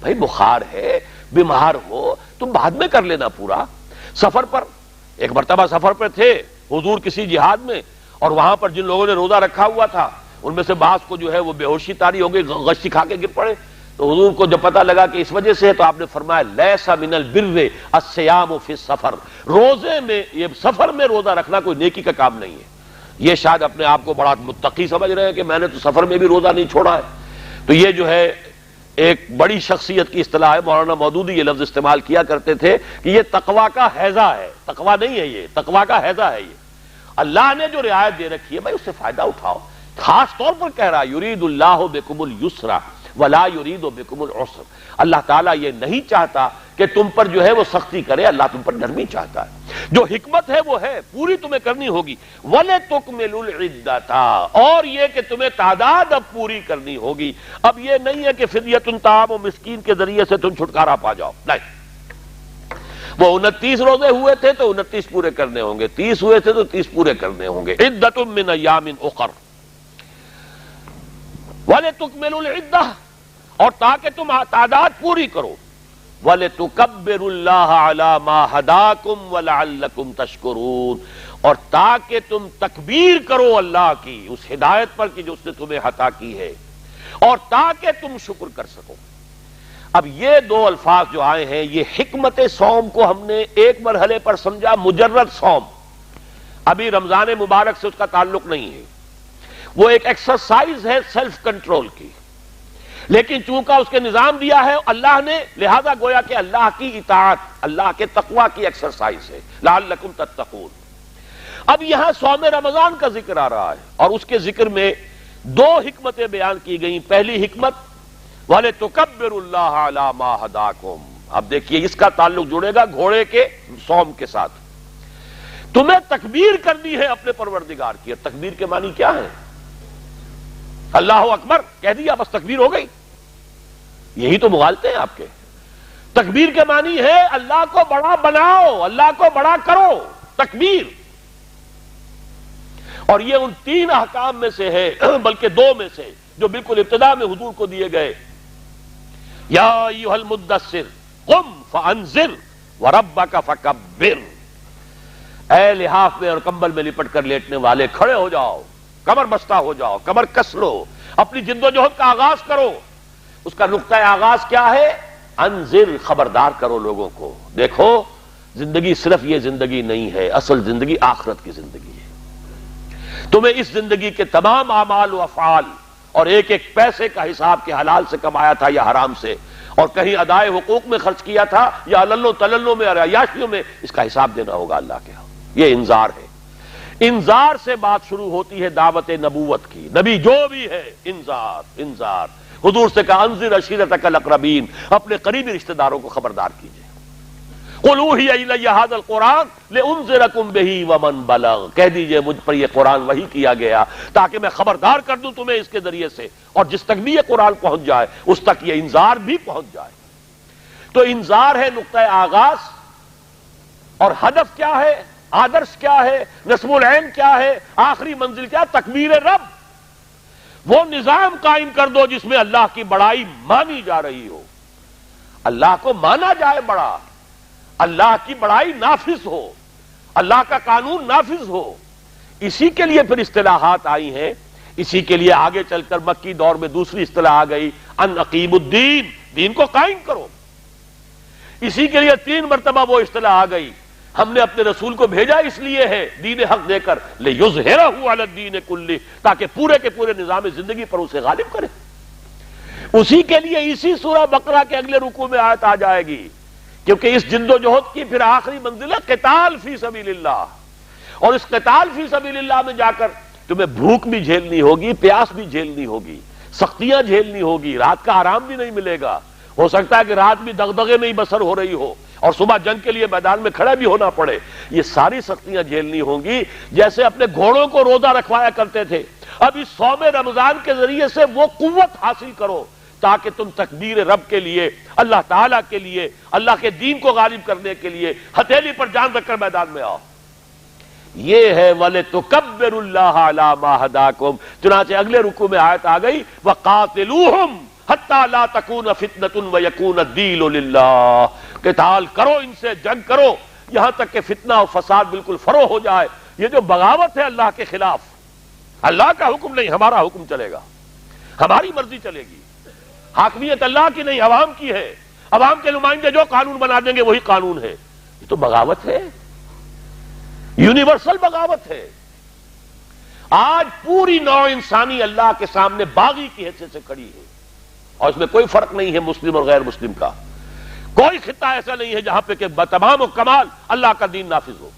[SPEAKER 1] بھائی بخار ہے، بیمار ہو، تم بعد میں کر لینا پورا۔ سفر پر، ایک مرتبہ سفر پر تھے حضور کسی جہاد میں، اور وہاں پر جن لوگوں نے روزہ رکھا ہوا تھا ان میں سے بعض کو جو ہے وہ بے ہوشی طاری ہو گئی، غشی کھا کے گر پڑے، تو حضور کو جب پتہ لگا کہ اس وجہ سے ہے تو آپ نے فرمایا لیس من البر الصیام فی السفر، روزے میں، یہ سفر میں روزہ رکھنا کوئی نیکی کا کام نہیں ہے۔ یہ شاید اپنے آپ کو بڑا متقی سمجھ رہے ہیں کہ میں نے تو سفر میں بھی روزہ نہیں چھوڑا ہے، تو یہ جو ہے ایک بڑی شخصیت کی اصطلاح ہے، مولانا مودودی یہ لفظ استعمال کیا کرتے تھے کہ یہ تقویٰ کا حیضہ ہے، تقویٰ نہیں ہے، یہ تقویٰ کا حیضہ ہے۔ یہ اللہ نے جو رعایت دے رکھی ہے بھائی اس سے فائدہ اٹھاؤ۔ خاص طور پر کہہ رہا ہے یرید اللہ بکم الیسر ولا یرید بکم العسر، اللہ تعالیٰ یہ نہیں چاہتا کہ تم پر جو ہے وہ سختی کرے، اللہ تم پر نرمی چاہتا ہے۔ جو حکمت ہے وہ ہے پوری تمہیں کرنی ہوگی، وَلِتُكْمِلُوا الْعِدَّةَ، اور یہ کہ تمہیں تعداد اب پوری کرنی ہوگی۔ اب یہ نہیں ہے کہ فدیۃ طعام مسکین کے ذریعے سے تم چھٹکارا پا جاؤ، نہیں، وہ 29 روزے ہوئے تھے تو 29 پورے کرنے ہوں گے، 30 ہوئے تھے تو 30 پورے کرنے ہوں گے۔ عدۃ من ایام اخر وَلِتُكْمِلُوا الْعِدَّةَ، اور تاکہ تم تعداد پوری کرو، وَلِتُكَبِّرُوا اللَّهَ عَلَى مَا هَدَاكُمْ وَلَعَلَّكُمْ تَشْكُرُونَ، اور تاکہ تم تکبیر کرو اللہ کی اس ہدایت پر کہ جو اس نے تمہیں عطا کی ہے، اور تاکہ تم شکر کر سکو۔ اب یہ دو الفاظ جو آئے ہیں، یہ حکمت صوم کو ہم نے ایک مرحلے پر سمجھا مجرد صوم، ابھی رمضان مبارک سے اس کا تعلق نہیں ہے، وہ ایک ایکسرسائز ہے سیلف کنٹرول کی، لیکن چونکہ اس کے نظام دیا ہے اللہ نے، لہذا گویا کہ اللہ کی اطاعت، اللہ کے تقوی کی ایکسرسائز ہے، لعلکم تتقون۔ اب یہاں صوم رمضان کا ذکر آ رہا ہے، اور اس کے ذکر میں دو حکمتیں بیان کی گئیں۔ پہلی حکمت وَلِتُكَبِّرُوا اللَّهَ عَلَى مَا هَدَاكُمْ، اب دیکھیے اس کا تعلق جڑے گا گھوڑے کے صوم کے ساتھ۔ تمہیں تکبیر کرنی ہے اپنے پروردگار کی، اور تکبیر کے معنی کیا ہے؟ اللہ اکبر کہہ دیا بس تکبیر ہو گئی؟ یہی تو مغالطے ہیں آپ کے۔ تکبیر کے معنی ہے اللہ کو بڑا بناؤ، اللہ کو بڑا کرو، تکبیر۔ اور یہ ان تین احکام میں سے ہے، بلکہ دو میں سے، جو بالکل ابتدا میں حضور کو دیے گئے۔ یا ایھا المدثر قم فانذر وربک فکبر، اے لحاف میں اور کمبل میں لپٹ کر لیٹنے والے، کھڑے ہو جاؤ، کمر بستہ ہو جاؤ، کمر کس لو، اپنی جد و جہد کا آغاز کرو۔ اس کا نقطہ آغاز کیا ہے؟ انذر، خبردار کرو لوگوں کو۔ دیکھو زندگی صرف یہ زندگی نہیں ہے، اصل زندگی آخرت کی زندگی ہے۔ تمہیں اس زندگی کے تمام اعمال و افعال اور ایک ایک پیسے کا حساب کہ حلال سے کمایا تھا یا حرام سے، اور کہیں ادائے حقوق میں خرچ کیا تھا یا عللو تللو میں اور عیاشیوں میں، اس کا حساب دینا ہوگا اللہ کے ہاں۔ یہ انذار ہے۔ انذار سے بات شروع ہوتی ہے دعوت نبوت کی، نبی جو بھی ہے انذار انذار۔ حضور سے کہا انذر عشیرتک الاقربین، اپنے قریبی رشتہ داروں کو خبردار کیجئے۔ قل اوحی الی ھذا القرآن لانذرکم بہ ومن بلغ، کہہ دیجئے مجھ پر یہ قرآن وحی کیا گیا تاکہ میں خبردار کر دوں تمہیں اس کے ذریعے سے، اور جس تک بھی یہ قرآن پہنچ جائے اس تک یہ انذار بھی پہنچ جائے۔ تو انذار ہے نقطہ آغاز، اور ہدف کیا ہے، آدرش کیا ہے، نصب العین کیا ہے، آخری منزل کیا؟ تکبیر رب۔ وہ نظام قائم کر دو جس میں اللہ کی بڑائی مانی جا رہی ہو، اللہ کو مانا جائے بڑا، اللہ کی بڑائی نافذ ہو، اللہ کا قانون نافذ ہو۔ اسی کے لیے پھر اصطلاحات آئی ہیں، اسی کے لیے آگے چل کر مکی دور میں دوسری اصطلاح آ گئی، ان اقیم الدین، دین کو قائم کرو۔ اسی کے لیے 3 مرتبہ وہ اصطلاح آ گئی، ہم نے اپنے رسول کو بھیجا اس لیے ہے دین حق دے کر، لِیُظْہِرَہُ عَلَى الدِّینِ کُلِّہ، تاکہ پورے کے پورے نظام زندگی پر اسے غالب کرے۔ اسی کے لیے اسی سورہ بقرہ کے اگلے رکوع میں آیت آ جائے گی، کیونکہ اس جد و جہد کی پھر آخری منزل ہے قتال فی سبیل اللہ، اور اس قتال فی سبیل اللہ میں جا کر تمہیں بھوک بھی جھیلنی ہوگی، پیاس بھی جھیلنی ہوگی، سختیاں جھیلنی ہوگی، رات کا آرام بھی نہیں ملے گا، ہو سکتا ہے کہ رات بھی دغدغے میں ہی بسر ہو رہی ہو، اور صبح جنگ کے لیے میدان میں کھڑا بھی ہونا پڑے۔ یہ ساری سختیاں جھیلنی ہوں گی، جیسے اپنے گھوڑوں کو روزہ رکھوایا کرتے تھے۔ اب اس صوم رمضان کے ذریعے سے وہ قوت حاصل کرو تاکہ تم تکبیر رب کے لیے، اللہ تعالیٰ کے لیے، اللہ کے دین کو غالب کرنے کے لیے ہتھیلی پر جان رکھ کر میدان میں آؤ۔ یہ ہے وَلِتُكَبِّرُوا اللَّهَ عَلَى مَا هَدَاكُمْ۔ چنانچہ اگلے رکوع میں آیت آ گئی وَقَاتِلُوهُمْ حَتَّى لَا تَكُونَ فِتْنَةٌ وَيَكُونَ الدِّينُ لِلَّهِ، قتال کرو، ان سے جنگ کرو یہاں تک کہ فتنہ اور فساد بالکل فروغ ہو جائے۔ یہ جو بغاوت ہے اللہ کے خلاف، اللہ کا حکم نہیں ہمارا حکم چلے گا، ہماری مرضی چلے گی، حاکمیت اللہ کی نہیں عوام کی ہے، عوام کے نمائندے جو قانون بنا دیں گے وہی قانون ہے، یہ تو بغاوت ہے، یونیورسل بغاوت ہے۔ آج پوری نوع انسانی اللہ کے سامنے باغی کی حیثیت سے کھڑی ہے، اور اس میں کوئی فرق نہیں ہے مسلم اور غیر مسلم کا، کوئی خطہ ایسا نہیں ہے جہاں پہ کہ بتمام و کمال اللہ کا دین نافذ ہو۔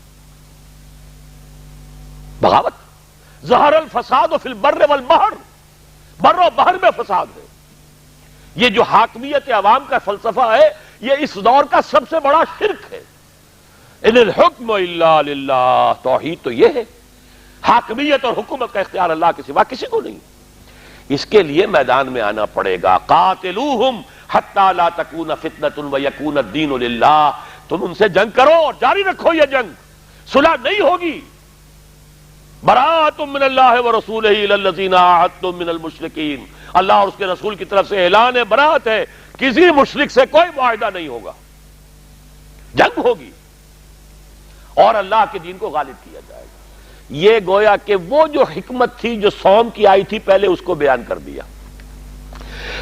[SPEAKER 1] بغاوت، ظہر الفساد فی البر والبحر، بر و بحر میں فساد ہے۔ یہ جو حاکمیت عوام کا فلسفہ ہے، یہ اس دور کا سب سے بڑا شرک ہے۔ ان الحکم الا للہ، توحید تو یہ ہے، حاکمیت اور حکومت کا اختیار اللہ کے سوا کسی کو نہیں۔ اس کے لیے میدان میں آنا پڑے گا، قاتلوہم حتی لا تکون فتنۃ ویکون الدین للہ، تم ان سے جنگ کرو اور جاری رکھو یہ جنگ، صلح نہیں ہوگی۔ براءۃ من اللہ ورسولہ الی الذین عاہدتم من المشرکین، اللہ اور اس کے رسول کی طرف سے اعلان براءت ہے، کسی مشرک سے کوئی معاہدہ نہیں ہوگا، جنگ ہوگی۔ اور اللہ کے دین کو غالب کیا جائے گا۔ یہ گویا کہ وہ جو حکمت تھی جو صوم کی آئی تھی پہلے اس کو بیان کر دیا۔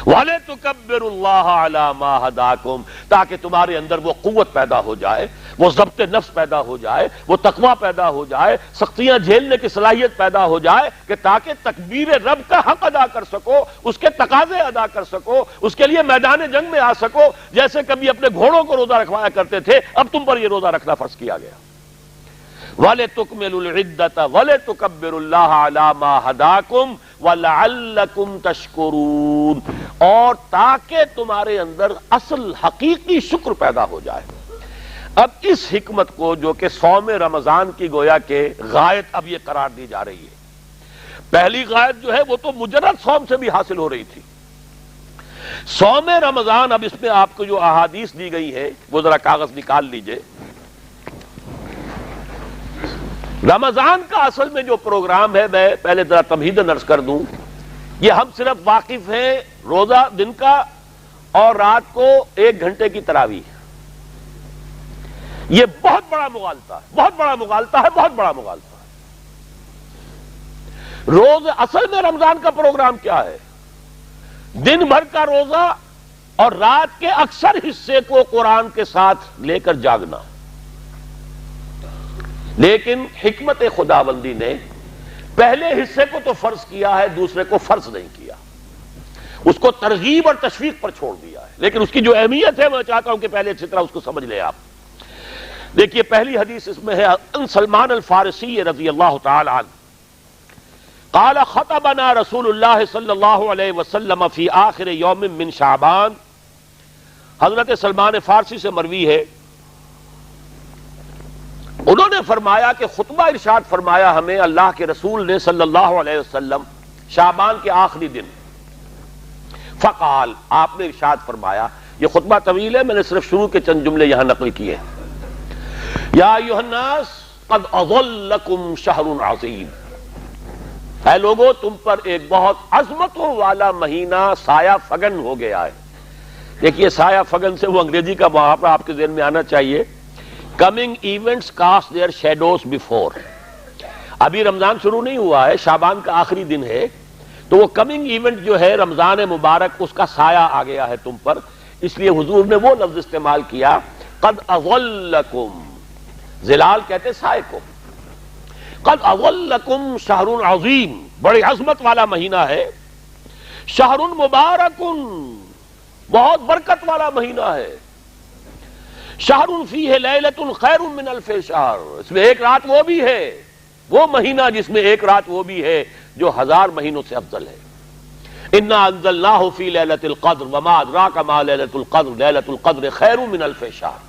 [SPEAKER 1] وَلِتُكَبِّرُوا اللَّهَ عَلَى مَا هَدَاكُمْ، تاکہ تمہارے اندر وہ قوت پیدا ہو جائے، وہ ضبط نفس پیدا ہو جائے، وہ تقویٰ پیدا ہو جائے، سختیاں جھیلنے کی صلاحیت پیدا ہو جائے، کہ تاکہ تکبیر رب کا حق ادا کر سکو، اس کے تقاضے ادا کر سکو، اس کے لیے میدان جنگ میں آ سکو۔ جیسے کبھی اپنے گھوڑوں کو روزہ رکھوایا کرتے تھے، اب تم پر یہ روزہ رکھنا فرض کیا گیا۔ وَلِتُكْمِلُوا الْعِدَّةَ وَلِتُكَبِّرُوا اللَّهَ عَلَى مَا هَدَاكُمْ وَلَعَلَّكُمْ تَشْكُرُونَ، اور تاکہ تمہارے اندر اصل حقیقی شکر پیدا ہو جائے۔ اب اس حکمت کو جو کہ صوم رمضان کی گویا کہ غایت اب یہ قرار دی جا رہی ہے، پہلی غایت جو ہے وہ تو مجرد صوم سے بھی حاصل ہو رہی تھی۔ صوم رمضان، اب اس میں آپ کو جو احادیث دی گئی ہے وہ ذرا کاغذ نکال لیجئے۔ رمضان کا اصل میں جو پروگرام ہے، میں پہلے ذرا تمہیداً عرض کر دوں، یہ ہم صرف واقف ہیں روزہ دن کا اور رات کو 1 گھنٹے کی تراویح۔ یہ بہت بڑا مغالطہ ہے، بہت بڑا مغالطہ ہے، بہت بڑا مغالطہ ہے۔ روز اصل میں رمضان کا پروگرام کیا ہے؟ دن بھر کا روزہ اور رات کے اکثر حصے کو قرآن کے ساتھ لے کر جاگنا۔ لیکن حکمت خداوندی نے پہلے حصے کو تو فرض کیا ہے، دوسرے کو فرض نہیں کیا، اس کو ترغیب اور تشویق پر چھوڑ دیا ہے۔ لیکن اس کی جو اہمیت ہے میں چاہتا ہوں کہ پہلے اچھی طرح اس کو سمجھ لیں آپ۔ دیکھیے پہلی حدیث اس میں ہے، ان سلمان الفارسی رضی اللہ تعالی عنہ قال خطبنا رسول اللہ صلی اللہ علیہ وسلم فی آخر یوم من شعبان۔ حضرت سلمان فارسی سے مروی ہے، انہوں نے فرمایا کہ خطبہ ارشاد فرمایا ہمیں اللہ کے رسول نے صلی اللہ علیہ وسلم شعبان کے آخری دن۔ فقال، آپ نے ارشاد فرمایا، یہ خطبہ طویل ہے، میں نے صرف شروع کے چند جملے یہاں نقل کیے۔ یا ایھا الناس قد اظلکم شہر عظیم، اے لوگو تم پر ایک بہت عظمتوں والا مہینہ سایہ فگن ہو گیا ہے۔ دیکھیے سایہ فگن سے وہ انگریزی کا محاورہ آپ کے ذہن میں آنا چاہیے، coming events cast their shadows before. ابھی رمضان شروع نہیں ہوا ہے، شعبان کا آخری دن ہے، تو وہ کمنگ ایونٹ جو ہے رمضان مبارک، اس کا سایہ آ گیا ہے تم پر، اس لیے حضور نے وہ لفظ استعمال کیا قد اظلکم، ظلال کہتے سائے کو، قد اظلکم شہر عظیم، بڑی عظمت والا مہینہ ہے، شہر مبارک، بہت برکت والا مہینہ ہے، شہر فیہ لیلۃ خیر من الف شہر، اس میں ایک رات وہ بھی ہے، وہ مہینہ جس میں ایک رات وہ بھی ہے جو 1000 مہینوں سے افضل ہے۔ انا انزلناہ فی لیلۃ القدر وما ادراک ما لیلۃ القدر لیلۃ القدر خیر من الف شہر۔